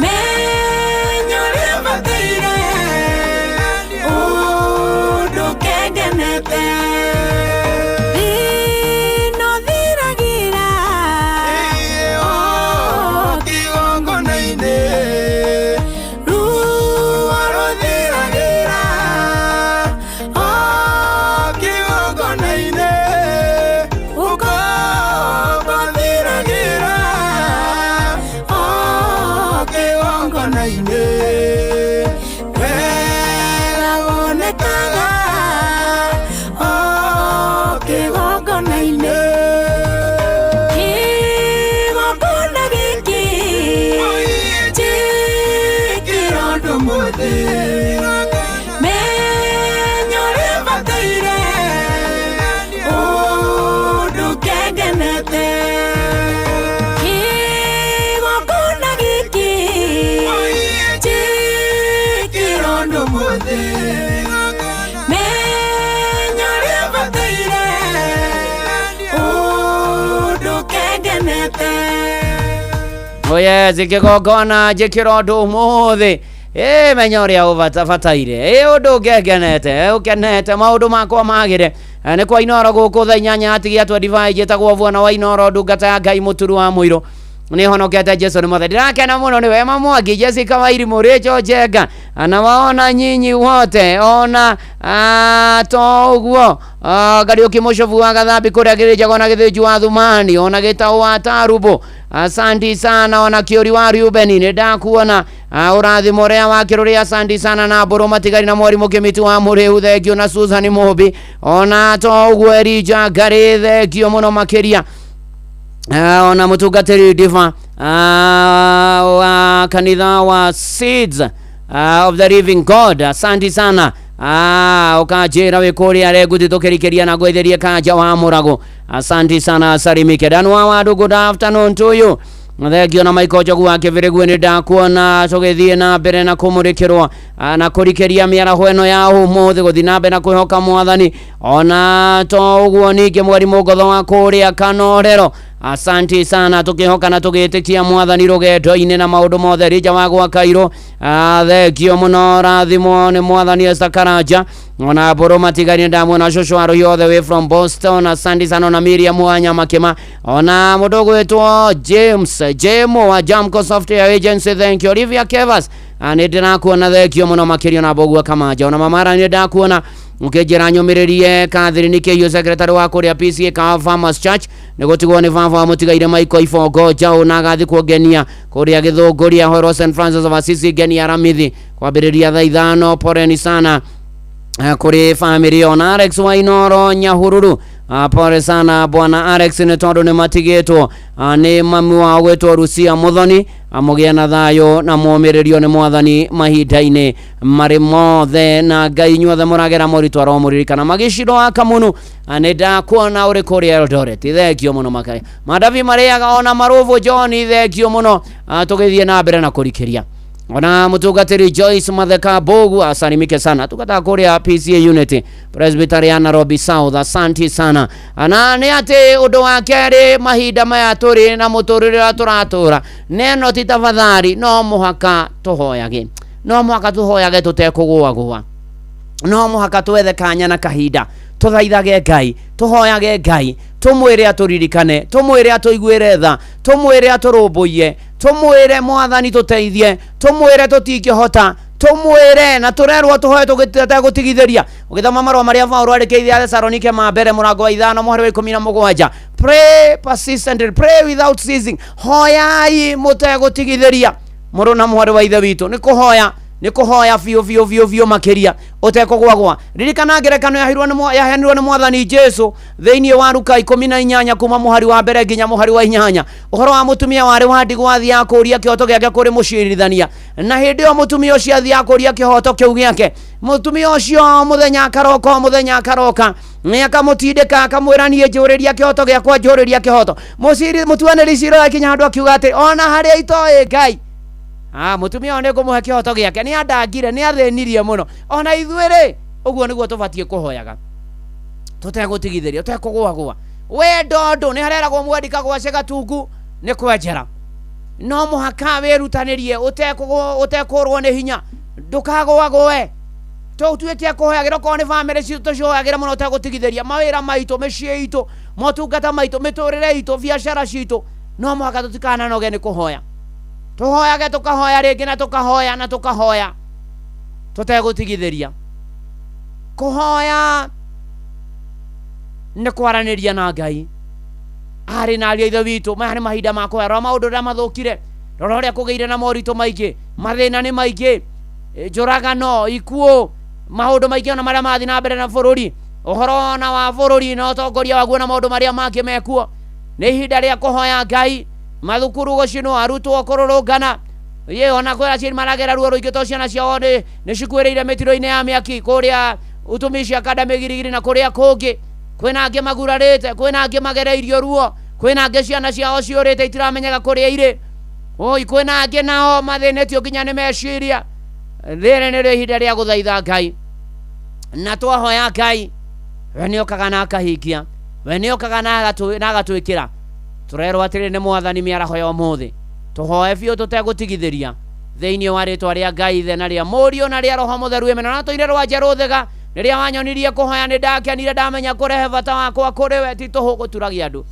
Menyore bateire Undu kengenete Rino thiragira Kigongona ine Oye zikigongona jikirondo muthi menya uria ubataire undu ngengenete ukenete maundu makwa magire ni kwa Inoro guku tha 8 atigia 25 jetagwo Vuona wa Inoro ndungata ya Ngai muturu wa muiro ni honokete Jesu ni mothe ndirakena muno ni wema Mwangi Jessica Wairimu Rachel Jenga anawaona nyinyi wote ona toguo Kariuki Mushovu wa Gathambi kuria girija na githinju wa Thumani ona Gitau wa Tarubo asante sana ona Kiori wa Reuben ni ndakuona urathimo ria wa Kiruria asante sana na Mburu Matigari na Mwarimu Kimitu wa Muriu thengio na Susan Mubi ona toguo Erija Ngari thengio muno makiria ona mutungatiri Diva wa kanitha wa Seeds of the Living God asante sana ukajira wikuri areguti tukirikeria na gwetheria kanja wa Murago asante sana salimike danu wa wadu good afternoon to you thengio na Michael Njogu wa Kĩbĩrĩgu nĩ ndakuona tũgĩthiĩ na mbere na kũmũrĩkĩrwo na kũrikĩria mĩaraho ĩno ya ũmũthĩ gũthiĩ na mbere na kwĩhoka Mwathani ona to ũguo ningĩ Mwarimu Ngotho wa kũrĩa Kanorero asanti sana tukihoka na tugĩtĩkia Mwathani rũgendo-inĩ na maũndũ mothe rĩnja wa gwa Kairũ thengio mũno rathimo nĩ Mwathani Esther Karanja ona Mbũrũ Matigari ndamwona cũcũ wa Rũhiũ all the way from Boston asanti sana na Miriam Wanya Makĩma ona mũndũ gwĩtwo James Jemo wa Jamco Software Agency thank you Olivia Kevas nĩ ndĩrakuona thengio mũno makĩria na Mbũgua Kamanja ona Mamara nĩ ndakuona ukejera nyũmĩrĩrie Catherine Kĩhiũ secretary wa kũrĩa PCA Farmers Church nĩgũtigwo nĩ baba wa mũtigaire Michael Ibongo Njau na agathi kuongenia kũrĩa Gĩthũngũria Horo St Francis of Assisi ngenia Ramithi kwambĩrĩria thaa 5 poreni sana kũrĩ family ona Alex Wainoro Nyahururu pore sana bwana Alex nĩ tondũ nĩ matigĩtwo nĩ mami wao gwĩtwo Rucia Muthoni amũgĩa na thayũ na mũmĩrĩrio nĩ Mwathani mahinda-inĩ marĩ mothe na Ngai inyuothe mũragera moritũ aromũririkana magĩcirwo wa Kamunu nĩ ndakuona ũrĩ kũrĩa Eldoret thengio mũno makaya Madavi marĩaga ona Marũvũ John thengio mũno tũgĩthiĩ na mbere na kũrikĩria ona mũtungatĩri Joyce Matheka Bogu asalimike sana tukataka kũrĩa PCA Unity Presbyterian Nairobi South asanti sana na nĩ atĩ ũndũ wa kerĩ mahinda maya tũrĩ na mũtũrĩre tũratũra neno ti tafadhali no mũhaka tũhoyage tũtekũgũagũa no mũhaka twethe kanya na kahinda tũthaithage Ngai tũhoyage Ngai tũmwĩre atũririkane tũmwĩre atũiguĩre tha tũmwĩre atũrũmbũiye tũmwĩre Mwathani tũteithie tũmwĩre tũtingĩhota tũmwĩre na tũrerwo tũhoye tũtegũtigithĩria ũgĩthoma marũa marĩa Paulo arĩkĩire Thesalonike ma mbere mũrango wa 5 mũhari wa 17 pray persistently pray without ceasing hoyai mũtegũtigithĩria mũrũ na mũhari wa ithe witũ nĩ kũhoya biũ makĩria ũtekũgwagwa ririkana ngerekano yaheanirwo nĩ Mwathani Jesũ thĩinĩ wa Luka 18 kuma mũhari wa mbere nginya mũhari wa 8 ũhoro wa mũtumia warĩ wa ndigwa thĩ ya kũria kĩhoto gĩake kũrĩ mũciirithania na hĩndĩ ĩyo mũtumia ũcio athĩ ya kũria kĩhoto kĩu gĩake mũtumia ũcio mũthenya akaroka nĩ akamũtindĩka akamwĩra niĩ njũrĩria kĩhoto gĩakwa njũrĩria kĩhoto mũtuanĩri cira akinya handũ akiuga atĩ ona harĩa itoĩ Ngai mũtumia one kũmũhe kĩhoto gĩake nĩ andangire nĩ athĩnirie mũno ona ithuĩ ũguo nĩguo tũbatiĩ kũhoyaga tũtegũtigithĩria tũtekũgũagũa wendo ndũ nĩ hareragwo mwendika gwace gatungu nĩ kwenjera no mũhaka wĩrutanĩrie ũtekũrwo nĩ hinya ndũkagũagũe tũtuĩke kũhoyagĩra okorwo nĩ bamĩrĩ citũ tũcihoyagĩra mũno ũtegũtigithĩria mawĩra maitũ mĩciĩ itũ motungata maitũ mĩtũrĩre itũ biacara citũ no mũhaka tũtikananoge nĩ kũhoya tũhoyage tũkahoya rĩngĩ na tũkahoya tũtegũtigithĩria kũhoya nĩ kwaranĩria na Ngai arĩ na ariũ ithe witũ maya nĩ mahinda ma kũhoya rora maũndũ ũrĩa mathũkire rora ũrĩa kũgĩire na moritũ maingĩ mathĩna nĩ maingĩ njũragano ikuũ maũndũ maingĩ ona marĩa mathiĩ na mbere na bũrũri ũhoro na wa bũrũri na ũtongoria waguo na maũndũ marĩa mangĩ mekuo nĩ ihinda rĩa kũhoya Ngai mathukuru gũcinwo arutwo kũrũrũngana ona kwĩra ciĩ maragera ruo rũingĩ to ciana ciao nĩ cikuĩrĩire mĩtiro-inĩ ya mĩaki kũrĩa Utumishi Academy Girigiri na kũrĩa kũngĩ kwĩna angĩ magurarĩte kwĩna angĩ magereirio ruo kwĩna angĩ ciana ciao ciũrĩte itiramenyaga kũrĩa irĩ kwĩna angĩ nao mathĩnĩtio nginya nĩ meciria rĩrĩ nĩrĩo ihinda rĩa gũthaitha Ngai na twahoya Ngai we nĩ okaga na akahingia we nĩ okaga na agatwĩkĩra tũrerwo atĩrĩ nĩ Mwathani mĩaraho ya ũmũthĩ tũhoe biũ tũtegũtigithĩria thĩinĩ wa rĩtwa rĩa Ngai ithe na rĩa Mũriũ na rĩa Roho Mũtheru amen na tũire rwanja rũthega rĩrĩa wanyonirie kũhoya nĩ ndakenire ndamenya kũrehe bata wakwa kũrĩ we ti tũhũ gũturagia andũ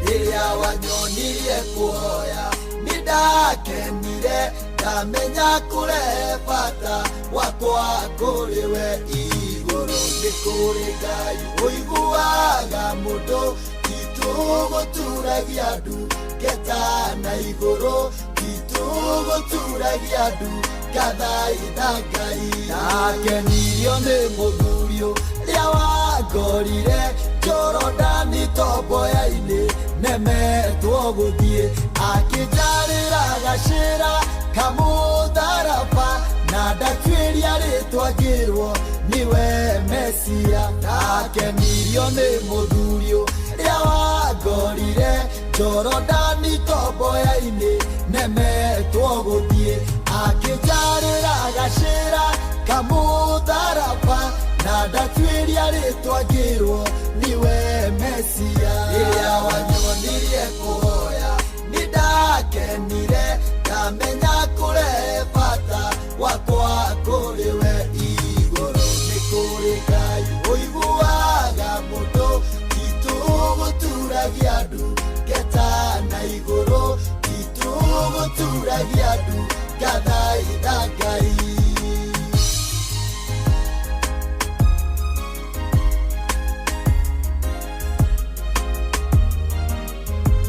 rĩrĩa wanyonirie kũhoya nĩ ndakenire ndamenya kũrehe bata wakwa kũrĩ we igũrũ nĩ kũrĩ Ngai ũiguaga mũndũ titũgũturagia andũ ketana igũrũ titũgũturagia andũ gathaitha Ngai ndakenirio nĩ mũthurio rĩrĩa wangorire Jorodani tomboya-inĩ nemetwo gũthiĩ akĩnjarĩra gacĩra kamũtharaba na ndatuĩria rĩtwa ngĩrwo niwe Mesia ndakenirio nĩ mũthurio rĩa wangorire Jorodani tomboya-inĩ nemetwo gũthiĩ akĩnjarĩra gacĩra kamũtharaba na ndatuĩria rĩtwa ngĩrwo niwe Mesia rĩrĩa wanyonirie kũhoya nĩ ndakenire ngamenya kũrehe bata wakwa kũrĩ we igũrũ nĩ kũrĩ Ngai ũiguaga mũndũ titũgũturagia andũ ngeta na igũrũ titũgũturagia andũ ngathaitha Ngai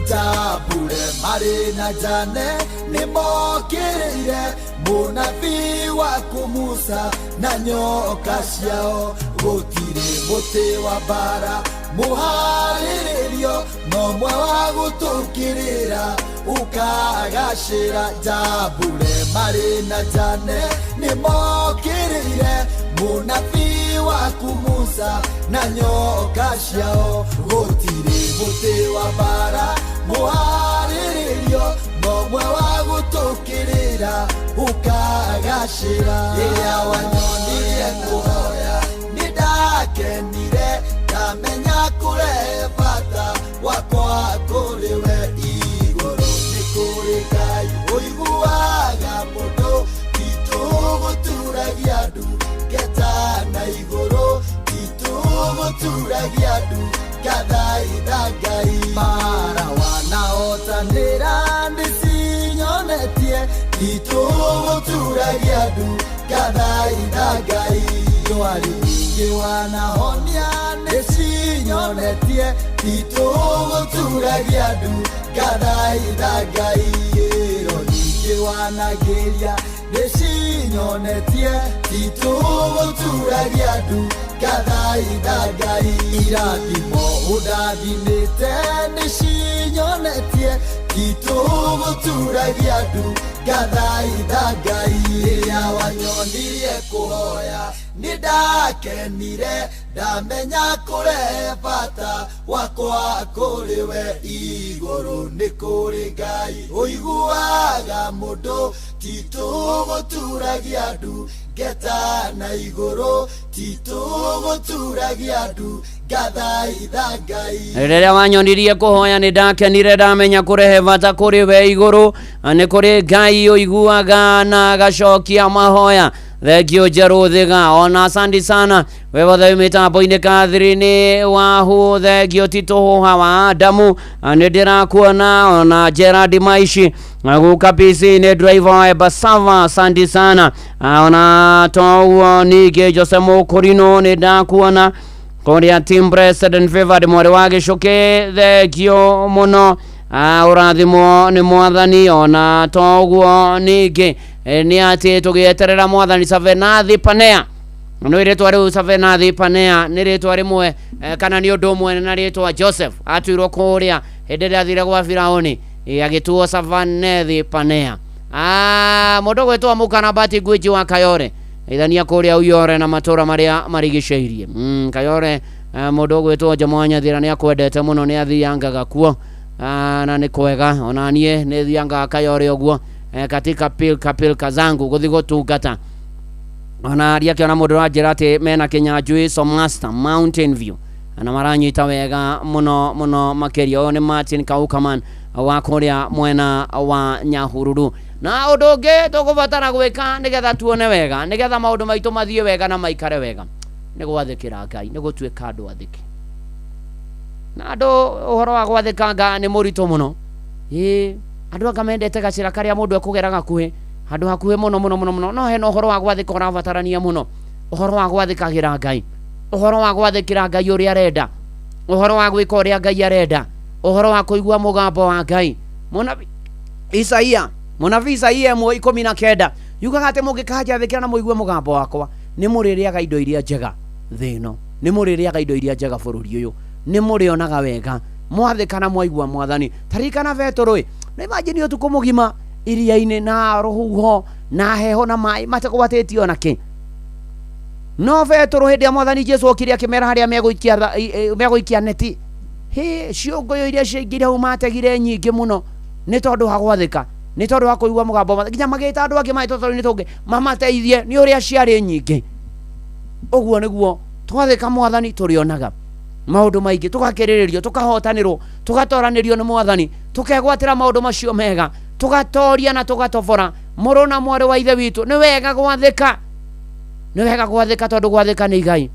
Jabure marĩ na Jane nĩ mokĩrĩire mũnabii waku Musa na nyoka ciao gũtirĩ mũtĩ wa mbara mũharĩrĩrio no ũmwe wa gũtũkĩrĩra ũkagacĩra Jabure marĩ na Jane nĩ mokĩrĩire mũnabii waku Musa na nyoka ciao gũtirĩ mũtĩ wa mbara mũharĩrĩrio no ũmwe wa gũtũkĩrĩra ũkagacĩra rĩrĩa wanyonirie kũhoya nĩ ndakenire ngamenya kũrehe bata wakwa kũrĩ we igũrũ nĩ kũrĩ Ngai ũiguaga mũndũ titũgũturagia andũ ngeta na igũrũ titũgũturagia andũ ngathaitha Ngai mara wanahotanĩra nĩcinyonetie titũgũturagia andũ ngathaitha Ngai ndwari nyingĩ wanahonia nĩcinyonetie titũgũturagia andũ ngathaitha Ngai ĩro nyingĩ wanagĩria nĩcinyonetie titũgũturagia andũ ngathaitha Ngai irathimo ũndathimĩte nĩcinyonetie titũgũturagia andũ ngathaitha Ngai rĩrĩa wanyonirie kũhoya nĩ ndakenire ndamenya kũrehe bata wakwa kũrĩ we igũrũ nĩ kũrĩ Ngai ũiguaga mũndũ titũgũturagia andũ ngeta na igũrũ titũgũturagia andũ ngathaitha Ngai rĩrĩa wanyonirie kũhoya nĩ ndakenire ndamenya kũrehe bata kũrĩ we igũrũ nĩ kũrĩ Ngai ũiguaga na agacokia mahoya thengio njerũ thiga ona asante sana wewe thai mitambo-inĩ kathiri-inĩ wahu thengio titũhũha wa Adamu nĩ ndĩrakuona ona Gerard Maishi guka PC-inĩ driver wa Embasava asante sana ona toguo ningĩ Jose Mũkũrinũ nĩ ndakuona kũrĩa team president favored mwarĩ wa Gĩcũkĩ thengio mũno ũrathimwo nĩ mwathani ona toguo ningĩ nĩ atĩ tũgĩeterera mwathani Savenathi Panea no rĩtwa rĩu Savenathi Panea nĩ rĩtwa rĩmwe kana nĩ ũndũ ũmwe na rĩtwa Joseph atuirwo kũrĩa hĩndĩ ĩrĩa athire gwa Firaũni agĩtuo Savenathi Panea mũndũ gwĩtwo Mũkanabati Gwĩji wa Kayore ithania kũrĩa Uyore na matũra marĩa marigicĩirie Kayore mũndũ gwĩtwo Jamwanya Thira nĩ akwendete mũno nĩ athiangaga kuo na nĩ kwega ona niĩ nĩ thiangaga Kayore ũguo katika pilka zangu guthi gũtungata ona ariakĩona mũndũ ranjĩra atĩ mena Kĩnyanjui Somaster Mountain View na maranyita wega mũno mũno makĩria ũyũ nĩ Martin Kaukaman wa kũrĩa mwena wa Nyahururu na ũndũ ũngĩ tũgũbatara gwĩka nĩgetha tuone wega nĩgetha maũndũ maitũ mathiĩ wega na maikare wega nĩ gwathĩkĩra Ngai nĩ gũtuĩka andũ athĩke na andũ ũhoro wa gwathĩkanga nĩ mũritũ mũno andũ anga mendete gacĩra karĩa mũndũ ekũgera gakuhĩ handũ hakuhĩ mũno mũno mũno mũno no hena ũhoro wa gwathĩka ũrabatarania mũno ũhoro wa gwathĩkagĩra Ngai ũhoro wa gwathĩkĩra Ngai ũrĩa arenda ũhoro wa gwĩka ũrĩa Ngai arenda ũhoro wa kũigua mũgambo wa Ngai mũnabii Isaia 1:19 yugaga atĩ mũngĩkanjathĩkĩra na mũigue mũgambo wakwa nĩ mũrĩrĩaga indo iria njega thĩ ĩno nĩ mũrĩrĩaga indo iria njega bũrũri ũyũ nĩ mũrĩonaga wega mwathĩkana mwaigua mwathani tarikana Petro na imagine ũtukũ mũgima iria-inĩ na rũhuho na heho na maĩ mategwatĩtio na kĩ no Petro hindi ya mwathani Jesu okire akimera haria meguikia neti ciongoyo iria ciingire hau mategire nyingi muno ni tondu wa gwathika ni tondu wa kuigua mugambo nginya magita andu angi maitotori tungi mamateithie ni uria ciari nyingi uguo niguo twathika mwathani turionaga maundu maingi tugakiriririo tukahotanirwo tugatoranirio ni mwathani tukegwatira maundu macio mega tugatoria na tugatobora muru na mwari wa ithe witu ni wega gwathika tondu gwathika ni Ngai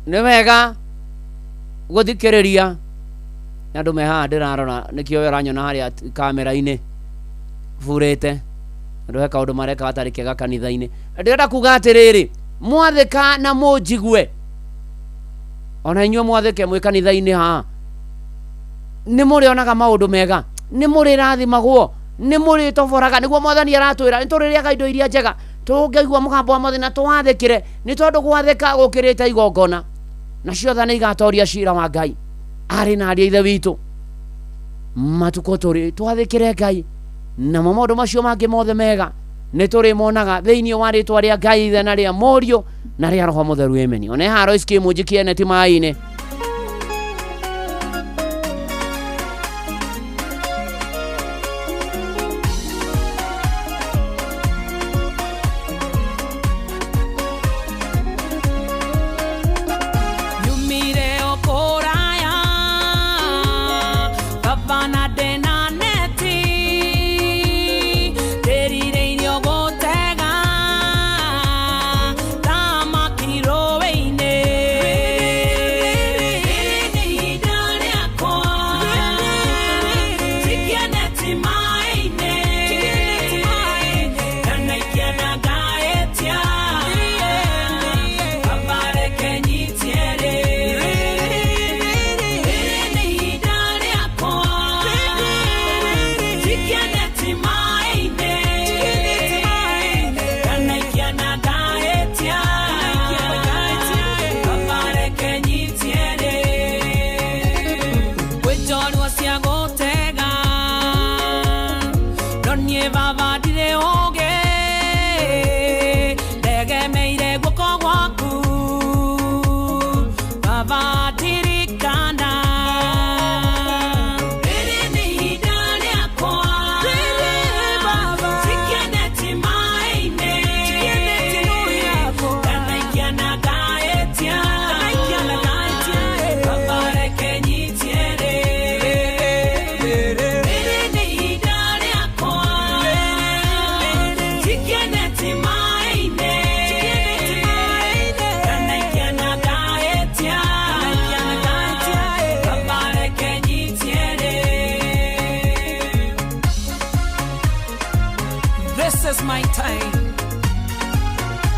ni wega guthikiriria andu me haha ndirarora nikio we ranyona haria kamera-ini burite andu he kaundu mareka atari kega kanitha-ini ndirenda kuga atiriri mwathika na munjigue ona inyuo mwathike mwi kanitha-ini haha ni muri onaga maundu mega ni muri rathimagwo ni muri toboraga niguo mwathani aratwira nituriria indo iria njega tungeigua mugambo wa mwathani na twathikire ni tondu gwathika gukirite igongona na ciothe ni igatoria cira wa Ngai ari na aria ithe witu matuko turi twathikire Ngai na maundu macio mangi mothe mega ni turi monaga thiini wa ritwa ria Ngai ithe na ria Murio na ria Roho Mutheru ameni one haro iskimu jikiene ti mai-ini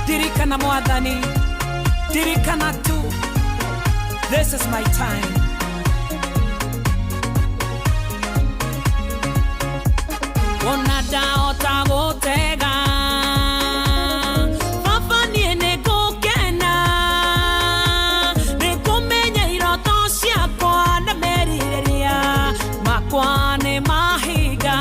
Dirikana mwathani, dirikana tu. This is my time. Ona daota gutega baba niene gukena nikumenya iroto ciakwa na merirĩria makwa nĩ mahinga.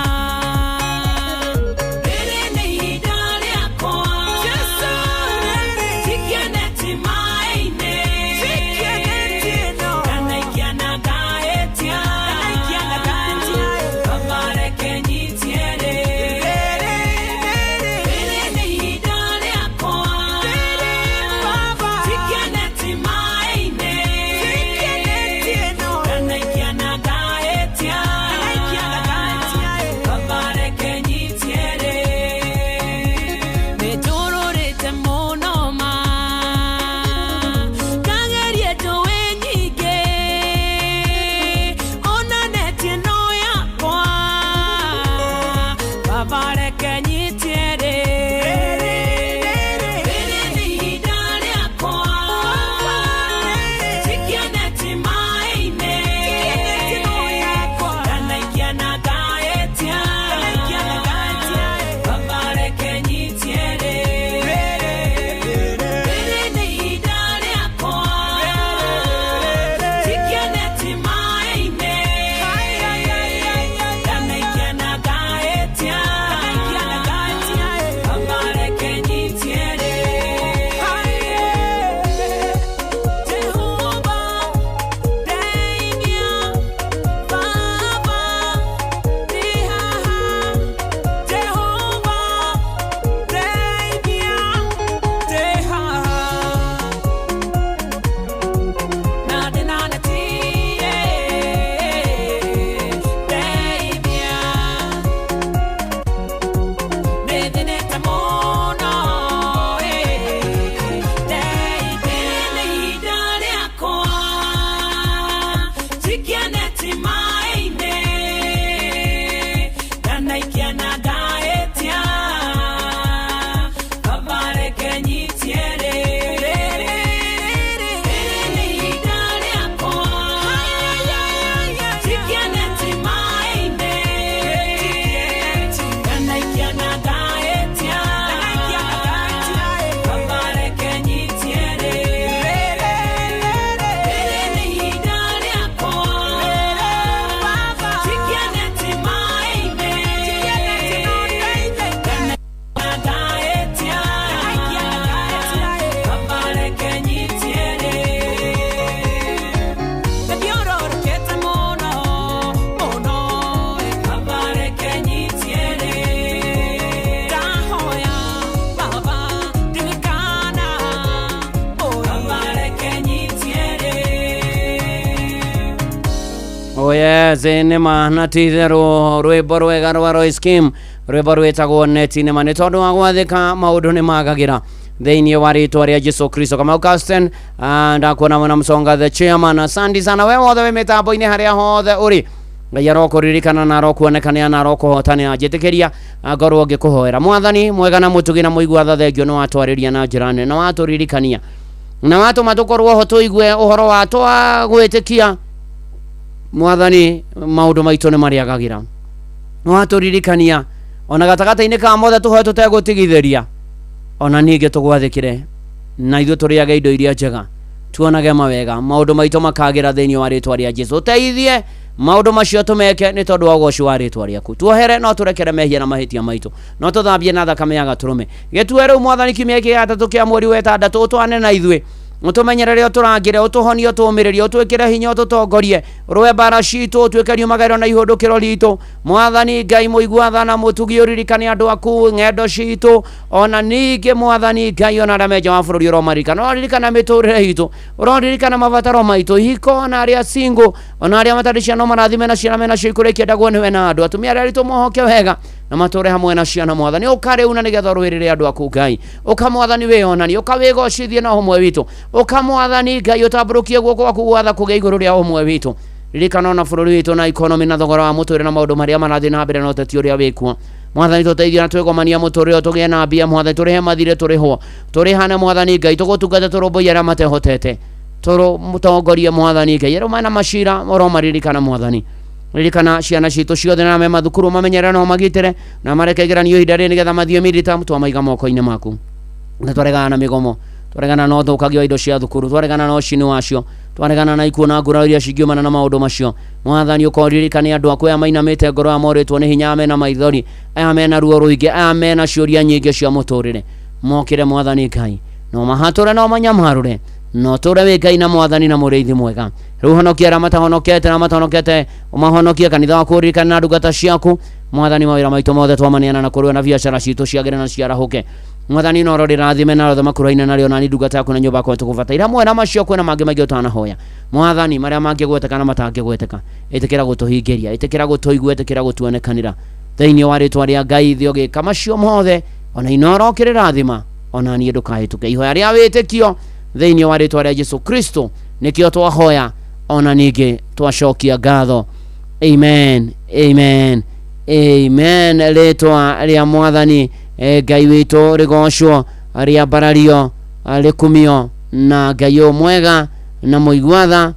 Zenema na tithero rwimbo rwega rwa Royce Kim rwimbo rwitagwo Netinema nĩ tondũ wa gwathĩka maũndũ nĩ magagira thĩinĩ wa rĩtwa rĩa Jesu Kristo. Kamau Caston ndakuona mwana Msonga the chairman. Asante sana we wothe wĩ mĩtambo-inĩ harĩa hothe ũrĩ. Ngai arokũririkana na arokuonekania na arokũhotanĩra. Njĩtĩkĩria ngorwo ngĩkũhoera. Mwathani mwega na mũtugi na mũigua tha thengio nĩ watwarĩria na njĩra nene na watũririkania na watũma tũkorwo ho tũigue ũhoro wa gwĩtĩkia. Mwathani maũndũ maitũ nĩ marĩagagira watũririkania ona gatagata-inĩ ka mothe tũhoe tũtegũtigithĩria ona ningĩ tũgwathĩkĩre na ithuĩ tũrĩage indo iria njega tuonage mawega maũndũ maitũ makagira thĩinĩ wa rĩtwa rĩa Jesũ. Teithie maũndũ macio tũmeke nĩ tondũ wa ũgoci wa rĩtwa rĩaku. Tuohere no tũrekere mehia na mahĩtia maitũ no tũthambie na thakame ya gatũrũme. Gĩtue rĩu Mwathani kiumia gĩa gatatũ kĩa mweri wa ĩtandatũ ũtwane na ithuĩ utumenyerere ũtũrangĩre ũtũhonie ũtũmĩrĩrie ũtwĩkĩre hinya ũtũtongorie rwe mbara citũ ũtwĩke riumagĩrĩro na ihũndũkĩro ritũ. Mwathani Ngai mũigua tha na mũtugi ũririkane andũ aku ng'endo citũ ona ningĩ Mwathani Ngai ona arĩa menja wa bũrũri ũromaririkana ũroririkana mĩtũrĩre itũ ũroririkana mabataro maitũ hiko na arĩa single ona arĩa matarĩ ciana marathime na ciana mena cio ikũrĩkia ndagwo nĩwe na andũ atumia arĩa aritũ mohoke wega na matũre hamwe na ciana. Mwathani ũkarĩuna nĩgetha rũĩrĩre andũ aku Ngai ũka Mwathani wĩonani ũkawĩgocithie na ũmwe witũ ũka Mwathani Ngai ũtambũrũkie guoko gwaku gwatha kũgĩa igũrũ rĩa ũmwe witũ. Ririkana na bũrũri witũ na economy na thogora wa mũtũrĩre na maũndũ marĩa marathiĩ na mbere na ũteti ũrĩa wĩkuo. Mwathani tũteithie na twĩgomania mũtũrĩre tũgĩe na mbia Mwathani tũrĩhe mathirĩ tũrĩhwo tũrĩhane Mwathani Ngai tũgũtungata tũrũmbũiye arĩa matehotete tũtongorie Mwathani Ngai arĩa mena macira ũromaririkana Mwathani. Ririkana ciana citũ ciothe na me mathukuru mamenyerere na magitĩre na mareke igeranio ihinda rĩrĩ nĩgetha mathiĩ milita twamaiga moko-inĩ maku. Na twaregana na mĩgomo twaregana na ũthũkagio wa indo cia thukuru twaregana na ũcini wacio twaregana na ikuũ na ngura iria cingiumana na maũndũ macio. Mwathani ũkoririkania andũ aku aya mainamĩte ngoro ya morĩtwo nĩ hinya mena maithori aya mena ruo rũingĩ aya mena ciũria nyingĩ cia mũtũrĩre mokĩre Mwathani Ngai no mahatũre no manyamarũre no tũre wĩ Ngai na Mwathani na mũrĩithi mwega. Rĩu honokia arĩa matahonokete na matahonokete ũmahonokie kanitha waku ũririkane na ndungata ciaku Mwathani mawĩra maitũ mothe twamaneana na kũrũa na biacara citũ ciagĩre na ciarahũke. Mwathani no rĩrathime na rothe makũraine narĩo na ni ndungata yaku na nyũmba yaku tũkũbataire hamwe na macio kwĩna mangĩ maingĩ ũtanahoya. Mwathani marĩa mangĩgweteka na matangĩgweteka ĩtĩkĩra gũtũhingĩria ĩtĩkĩra gũtũigua ĩtĩkĩra gũtuonekanĩra thĩinĩ wa rĩtwa rĩa Ngai thĩ ũgĩka macio mothe ona inoro kĩrĩrathima ona niĩ ndũkahĩtũke ihoya rĩa wĩtĩkio thĩinĩ wa rĩtwa rĩa Jesu Kristo nĩkĩo twahoya ona ningĩ twacokia ngatho. Amen, amen, amen. Rĩtwa rĩa Mwathani Ngai witũ rĩgocwo rĩambarario rĩkumio na Ngai mwega na mũigua tha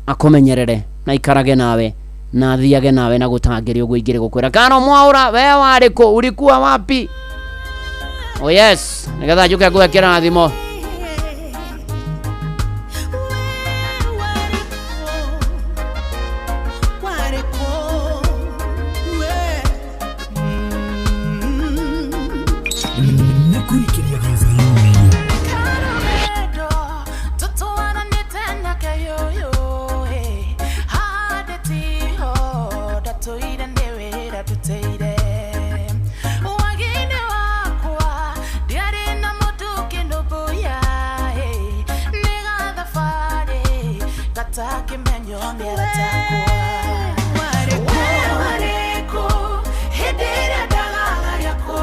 akũmenyerere na ikarage nawe na thiage nawe na gũtangĩre ũguo ingĩrĩ gũkwĩra Kano Mwaura we warĩ kũ ulikuwa wapi? Oh yes, nĩgetha njũke ngũhe kĩrathimo.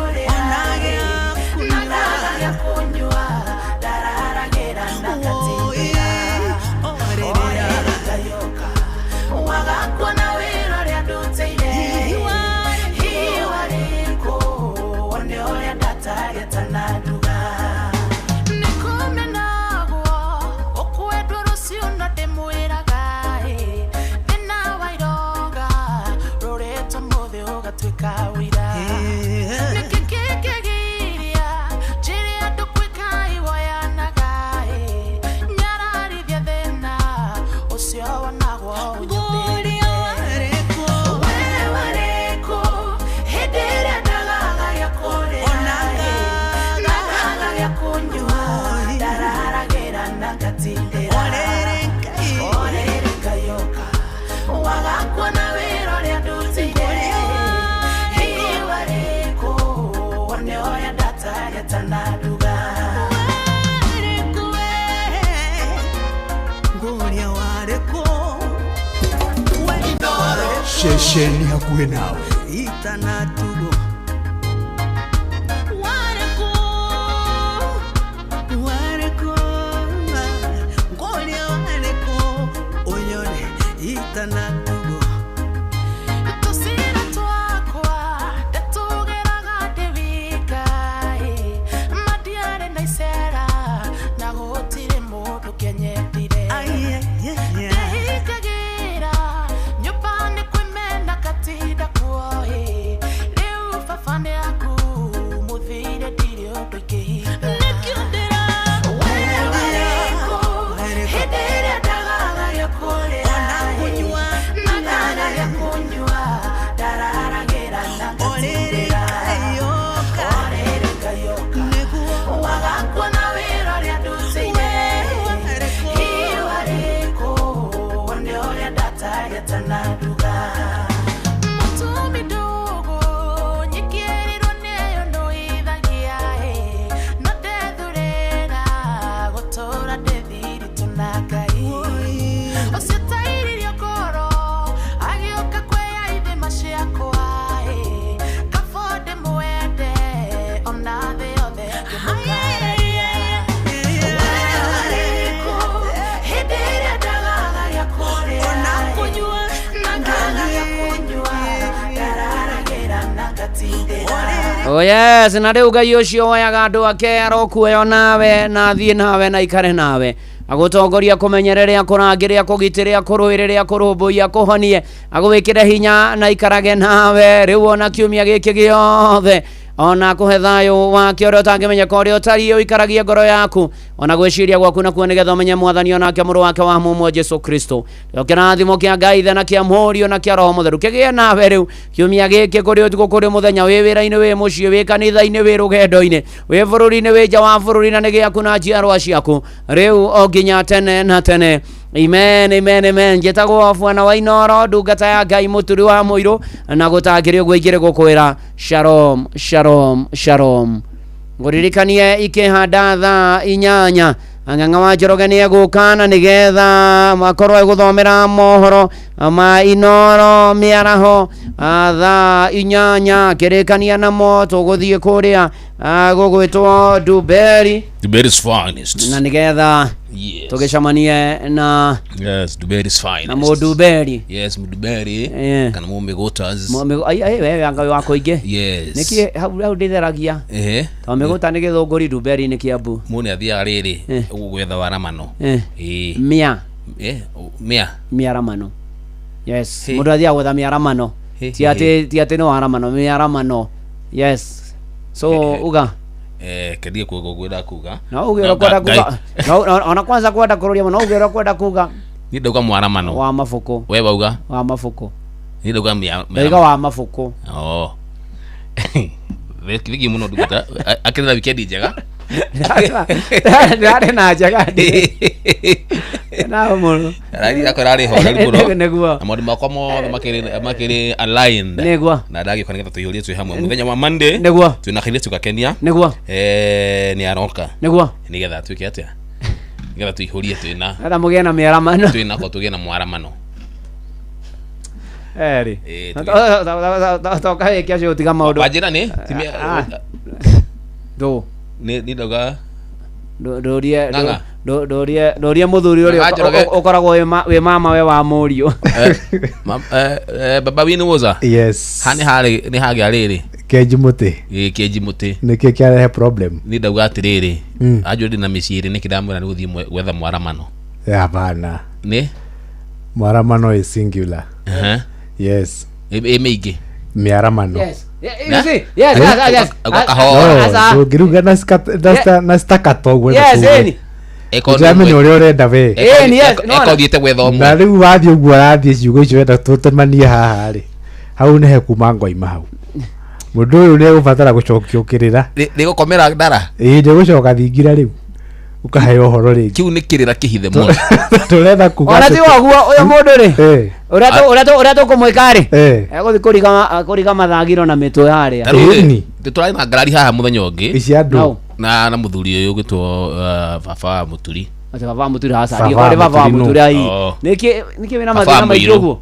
Onage Shesheni hakuwe nawe itanatugo wareko ngolia wareko onyone itanatugo tusira twakwa tatugeraga devika madiare naisera na gotire mundu kenyetire Oh yes, na riu Ngai ucio oyaga andu ake arokuoya nawe na thie nawe na ikare nawe agutongoria kumenyereria kurangiria kugitiria kuruiriria kurumbuia kuhonie agwikire hinya na ikarage nawe riu ona kiumia giki giothe ona kuhe thayo wake uria utangimenya uria utari uikaragie ngoro yaku ona gwiciria gwaku na kuone getha umenye mwathani onake muru wake wa mumo Jesu Kristo kirathimo kia Ngai na kia murio na kia roho mutheru kigie nawe riu kiumia giki kuri utuko kuri muthenya wi wira-ini wi mucii wi kanitha-ini wi rugendo-ini wi bururi-ini wi nja wa bururi na nigiaku na njiarwa ciaku riu onginya tene na tene. Amen, amen, amen. Njĩtagwo Bwana wa Inoro, ndungata ya Ngai mũturi wa mũirũ na gũtangĩrio gwĩingĩre gũkwĩra shalom, shalom, shalom. Ngũririkanie ikĩhanda thaa 8 Ang'ang'a wa Njoroge nĩ egũka na nĩgetha makorwo egũthomera mohoro ma Inoro mĩaraho thaa 8 kĩrĩkania namo tũgũthiĩ kũrĩa gũgwĩtwo Duberi's finest na nĩgetha tugicamanie na Duberi's finest na Muduberi Muduberi kana Mumigotas wewe anga wako inge niki hau nditheragia to migota ni githunguri Duberi ni Kiambu mune athia riri ugwetha waramano miaramano yes mundu athia gwetha miaramano ti ati no waramano miaramano yes so uga kedie kwenda kuga no ugero kwenda kuga no ona kwanza kwenda kururia no ugero kwenda kuga ni ndoga mwaramano wa mafuko we bauga wa mafuko ni ndoga mega wa mafuko viki muno nduguta akenda weekend njega ndare na njega na muno rari akorari ho rari muno neguo amodi makomo makiri aligned neguo na ndagi kwa ngetha tuihurie twi hamwe muthenya wa Monday neguo twina khiri tukakenia neguo ni aroka neguo nigetha twike atia nigetha tuihurie twina ara mugie na miaramano twina ko tugie na mwaramano eri toka yekia cio tiga maundu wajira ni do ni ndoga dorie muthuri uri ukoragwo we mama we wa murio baba wini woza yes hani hali ni hagi ariri Keji muti. Keji muti. Niki kiarehe problem. Ni ndauga atiriri. Ajua ndina miciiri niki ndamwira ni guthii gwetha mwaramano. Hapana. Ni? Mwaramano is singular. Yes. Meigi. Miaramano. Yes. You see? Yes. Ngiruga na stakato gwetha. Yes, eni. Jamani uri urenda we. Eko thiete gwetha omwe. Na riu wathi uguo arathie ciugo icio wenda tutemanie haha ri. Hau ni he kuma ngoima hau. Mundu uyu ni gubatara gucokio kirira. Ni gukomera ndara. Ni gucoka thingira riu. Ukaheo horo ringi. Kiu ni kirira kihithe muno. Turenda kuga. Ona ti waguo uyu mundu ri. Ura to kumwika ri. Eguthi kuriga mathagiro na mitwe haria. Ni turai na ngarari haha muthenya ungi. Ici andu. Na muthuri uyu gitwo baba muturi. Ati baba muturi hasa. Ri baba muturi ai. Niki wina mathina maingĩ uguo.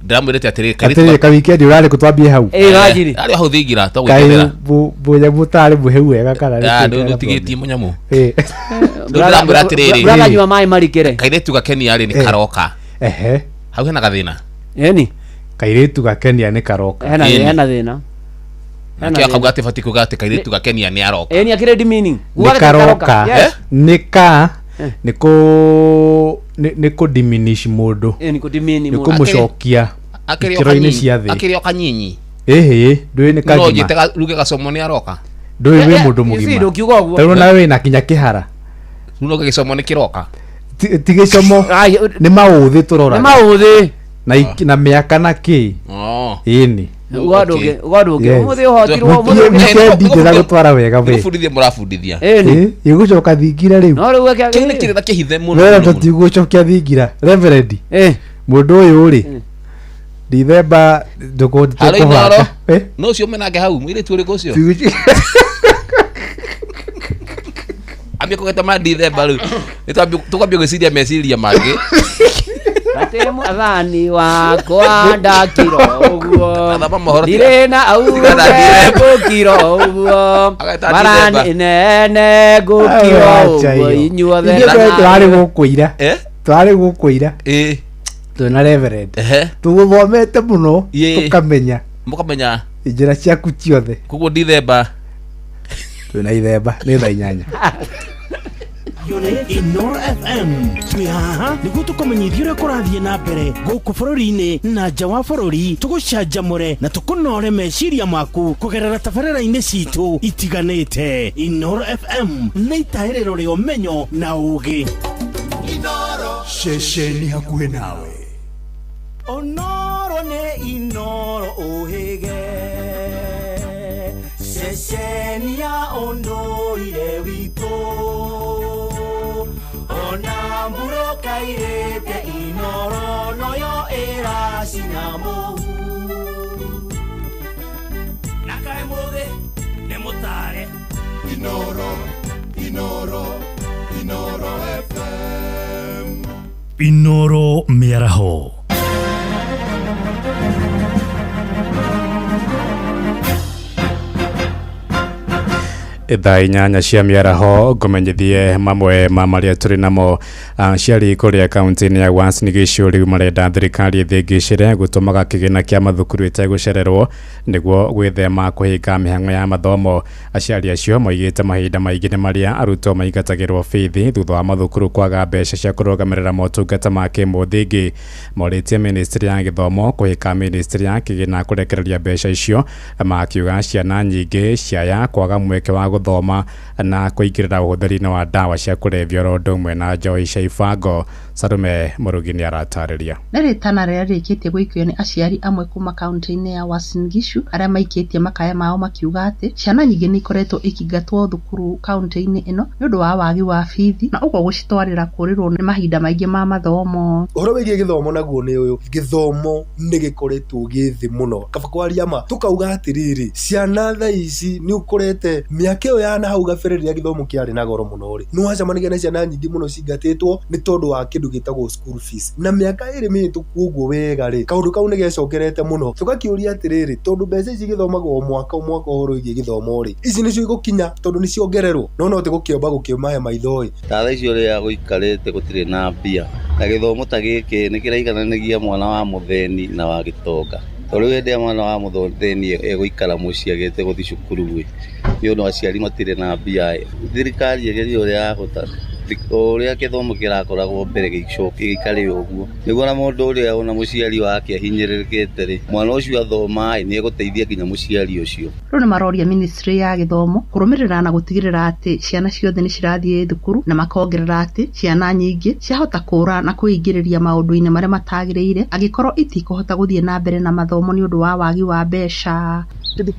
Ndamwirete atiri ka weekend urari kutwambie hau. Gajiri. Ari hau thingira to gweterera. Buya butari buheu wega kana ri. Nutigitie munyamu. Ndamwira atiriri. Ndakanywa mai marikire. Kairetu gakeni ari ni karoka. Hau hena gathina. Eni. Kairetu gakeni ni karoka. Hena thina. Nake akauga ati fati kuga ati kairetu gakeni ni aroka. Eni akire meaning. Karoka. Nika niko diminish mundu. Niko dimini mundu. Niko mucokia. Akiri ciathi. Akiri okanyinyi. Ndui ni kagima. No jite ruge gacomo ni aroka. Ndui we mundu mugima. Tero nawe na kinya kihara. Nuno gicomo ni kiroka. Ti gicomo. Ni mauthi turora. Ni mauthi. Na miaka na ki. Ini. Ugaduge umuthi uhotirwo ndira gutwara wega we fundithia murafundithia igucoka thingira riu no riu kini kirira kihithe muno wera tutigucokia thingira reverend mundu uyu ri Dithemba ndukuhaka no cio menage hau mwire tu uriku cio ambia kugeta ma Dithemba riu tukambia gwiciria meciria mangi Ate mwathani wakwa ndakiro uguo ndirena auge ngukiro uguo marani nene ngukiro uguo inyuothe twari gukwira twina reverend tuguthomete muno tukamenya njira ciaku ciothe koguo Dithemba twina ithemba ni thaa 8 Inoro FM twihaha niguo tukumenyithia uria kurathie na mbere guku bururi-ini na nja wa bururi tugucanjamure na tukunore meciria maku kugerera tabarĩra-inĩ citu itiganĩte. Inoro FM nĩ itaĩrĩro rĩa ũmenyo na ũũgĩ. Inoro ceceni hakuhĩ nawe. Onoro nĩ Inoro ũhĩge ceceni ya ũndũire witũ. Ona mburo kairete Inoro noyo eracina mũhu na kae mũthĩ nĩ mũtare. Inoro FM. Inoro mĩaraho. Thaa 8 cia mĩaraho ngomenyithie mamwe ma marĩa tũrĩ namo ciarĩ kũrĩa kaunti-inĩ ya Uasin Gishu rĩu marenda thirikari ĩthĩngĩcĩre gũtũmaga kĩgĩna kĩa mathukuru ĩtegũcererwo nĩguo gwĩthema kũhinga mĩhang'o ya mathomo. Aciari acio moigĩte mahinda maingĩ nĩ marĩa arutwo maingatagĩrwo bithi thutha wa mathukuru kwaga mbeca cia kũrũgamĩrĩra motungata ma kĩmũthingi. Morĩtie ministry ya gĩthomo kũhĩka ministry ya kĩgĩna kũrekereria mbeca icio, makiuga ciana nyingĩ ciaya kwaga mweke wa gũthoma na kũingĩrĩra ũhũthĩri-inĩ wa ndawa cia kũrebia oro ũndũ ũmwe na njoi cia ibango. Sarume Mũrugi nĩ aratarĩria. Nĩ rĩtana rĩrĩa rĩkĩtie gũikio nĩ aciari amwe kuma kaunti-inĩ ya Uasin Gishu arĩa maikĩtie makaya mao makiuga atĩ ciana nyingĩ nĩ ikoretwo ikĩingatwo thukuru kaunti-inĩ ĩno nĩ ũndũ wa wagi wa bithi na ũguo gũcitwarĩra kũrĩrwo nĩ mahinda maingĩ ma mathomo. Ũhoro wĩgiĩ gĩthomo naguo nĩ ũyũ, gĩthomo nĩ gĩkoretwo gĩ thĩ mũno. Kaba kwaria ma tukauga atĩrĩrĩ, ciana thaa ici nĩ ũkorete mĩaka ĩyo ya nahau gabere rĩrĩa gĩthomo kĩarĩ na goro mũno rĩ, nĩ wacemanagia na ciana nyingĩ mũno cingatĩtwo nĩ tondũ wa kĩndũ gĩtagwo school fees. Na mĩaka ĩrĩ mĩhĩtũku ũguo wega rĩ, kaũndũ kau nĩ gecokerete mũno. Tũgakĩũria atĩrĩrĩ, tondũ mbeca ici gĩthomagwo mwaka ũhoro wĩgiĩ gĩthomo rĩ, ici nĩcio igũkinya tondũ nĩ ciongererwo, no no tigũkĩamba gũkĩmahe maitho ĩ. Thaa icio rĩrĩa gũikarĩte gũtirĩ na mbia na gĩthomo ta gĩkĩ nĩ kĩraigananagia mwana wa mũthĩni na wa gĩtonga. Oro hende mwana wa muthotheni egũikara muciĩ agete gũthiĩ cukuru gwe nĩ ũndũ aciari matirĩ na mbia. Thirikari ĩgerie ũrĩa yahota ũrĩa gĩthomo kĩrakoragwo mbere gĩikare ũguo nĩguo na mũndũ ũrĩa ona mũciari wake ahinyĩrĩrĩkĩte mwana ũcio athoma nĩ egũteithia nginya mũciari ũcio. Rĩu nĩ maroria ministry ya gĩthomo kũrũmĩrĩra na gũtigĩrĩra atĩ ciana ciothe nĩ cirathiĩ thukuru na makongerera atĩ ciana nyingĩ ciahota kũra na kwĩingĩrĩria maũndũ-inĩ marĩa matagĩrĩire angĩkorwo itikũhota gũthiĩ na mbere na mathomo nĩ ũndũ wa wagi wa mbeca.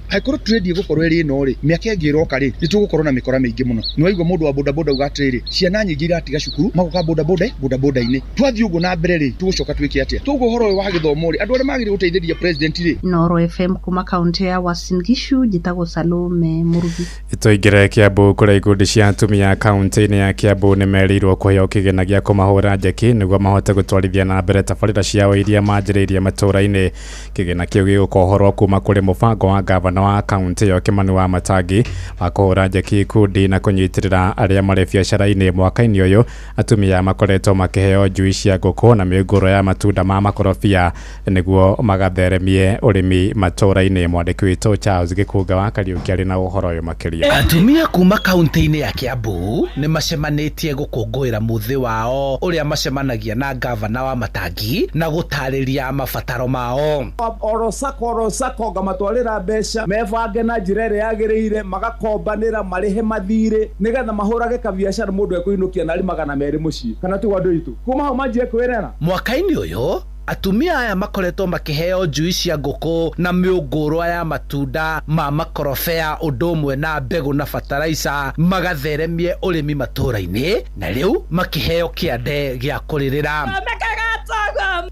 Haikuru trade gũkorwo ĩrĩ ĩno rĩ mĩaka ĩngĩ ĩroka rĩ nĩ tũgũkorwo na mĩkora mĩingĩ mũno. Nĩ waigua mũndũ wa bodaboda uga atĩrĩrĩ ciana nyingĩ iratiga cukuru magoka bodaboda-inĩ. Twathiĩ ũguo na mbere rĩ tũgũcoka twĩke atĩa? Tũguo ũhoro wa gĩthomo rĩ andũ arĩa magĩrĩire gũteithĩrĩria president rĩ. Inooro FM kuma kaunti ya Uasin Gishu njĩtagwo Salome Murugi. Tũingĩre Kiambu kũrĩa ikundi cia atumia kaunti-inĩ ya Kiambu nĩ merirwo kũheo kĩgĩna gĩa kũmahũra njeki nĩguo mahote gũtwarithia na mbere tabarĩra ciao iria manjĩrĩirie matũũra-inĩ. Kĩgĩna kĩu gĩgũkohorwo kuma kũrĩ mũbango wa gavana wa kaunti ĩyo Kimani Wamatangi wa kũhũra njeki ikundi na kũnyitĩrĩra arĩa marĩ biacara-inĩ. Mwaka-inĩ ũyũ atumia makoretwo makĩheo njui cia ngũkũ na mĩũngũrwa ya matunda ma makorobia nĩguo magatheremie ũrĩmi matũũra-inĩ. Mwandĩki witũ Charles Gĩkunga wa Kariũki arĩ na ũhoro ũyũ makĩria. Atumia kuma kaunti-inĩ ya Kiambu nĩ macemanĩtie gũkũngũĩra mũthĩ wao ũrĩa macemanagia na gavana Wamatangi na gũtarĩria mabataro mao. Orosako ngamatwarĩra mbeca mebange na njĩra ĩrĩa yagĩrĩire magakombanĩra marĩhe mathirĩ nĩgetha mahũrage kabiacara mũndũ ekũinũkia na 200 mũciĩ kana tu andũ itu kuma hau manjie kwĩrera. Mwaka-inĩ ũyũ atumia aya makoretwo makĩheo njui cia ngũkũ na mĩũngũrwa ya matunda ma makorobia ũndũ ũmwe na mbegũ na fertilizer magatheremie ũrĩmi matũũra-inĩ na rĩu makĩheo kĩande gĩa kũrĩrĩra.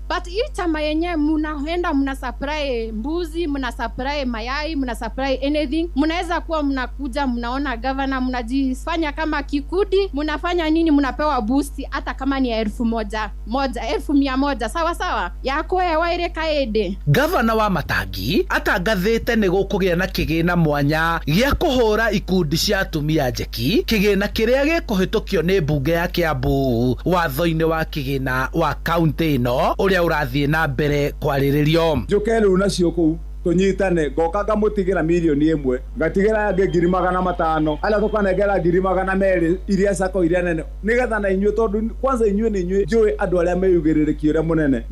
But hii chama yenye mnaenda mna supply mbuzi, mna supply mayai, mna supply anything. Mnaweza kuwa mnakuja mnaona governor mnajifanya kama kikundi, mnafanya nini mnapewa boost hata kama ni 1,100 sawa sawa. Yako waire kaende. Governor Wamatangi atangathĩte nĩ gũkũgĩa na kĩgĩna mwanya gĩa kũhũra ikundi cia atumia njeki, kĩgĩna kĩrĩa gĩkũhĩtũkio nĩ mbunge ya Kiambu watho-inĩ wa kĩgĩna wa kaunti ĩno ũrĩa ũrathiĩ na mbere kwarĩrĩrio. Njoke rĩu nacio kũu tunyitane ngoka ngamũtigĩra milioni 1 ngatigĩra angĩ 500,000 ala tũkanengera 200,000 iria sako iria nene nĩgetha na inyuĩ tondũ kwanza inyuĩ nĩ inyuĩ njũĩ andũ arĩa meyugĩrĩrĩki ũrĩa mũnene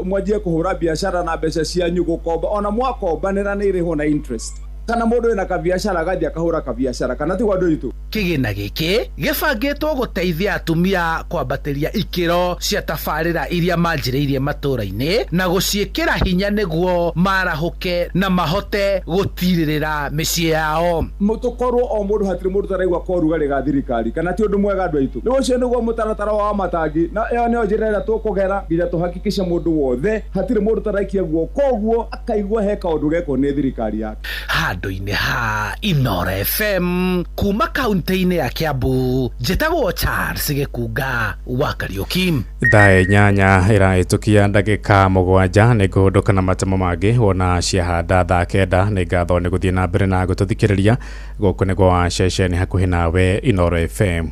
mwanjie kũhũra biacara na mbeca cianyu gũkomba ona mwakombanĩra nĩ irĩhwo na interest kana mũndũ ena kabiacara gathi akahũra kabiacara kana ti andũ itu. Kĩgĩna gĩkĩ gĩbangĩtwo gũteithia atumia kwambatĩria ikĩro cia tabarĩra iria manjĩrĩirie matũũra-inĩ na gũciĩkĩra hinya nĩguo marahũke na mahote gũtirĩrĩra mĩciĩ yao. Mũtũkorwo o mũndũ hatirĩ mũndũ taraigua korugarĩ ga thirikari kana ti ũndũ mwega andũ aitũ. Rĩu ũcio nĩguo mũtaratara wa Wamatangi na ĩyo nĩyo njĩra ĩrĩa tũkũgera nginya tũhakikishe mũndũ wothe hatirĩ mũndũ taraikia guoko koguo akaigua he kaũndũ gekwo nĩ thirikari yake. Handũ-inĩ ha Inooro FM kuma kaunti-inĩ ya Kiambu njĩtagwo Charles Gĩkunga wa Kariũki. Thaa 8 ĩrahĩtũkia ndagĩka 7 nĩ ngũhũndũka na matemo mangĩ wona ciahanda thaa 9 nĩ ngatho nĩ gũthiĩ na mbere na gũtũthikĩrĩria gũkũ nĩguo wa ceceni hakuhĩ nawe Inooro FM.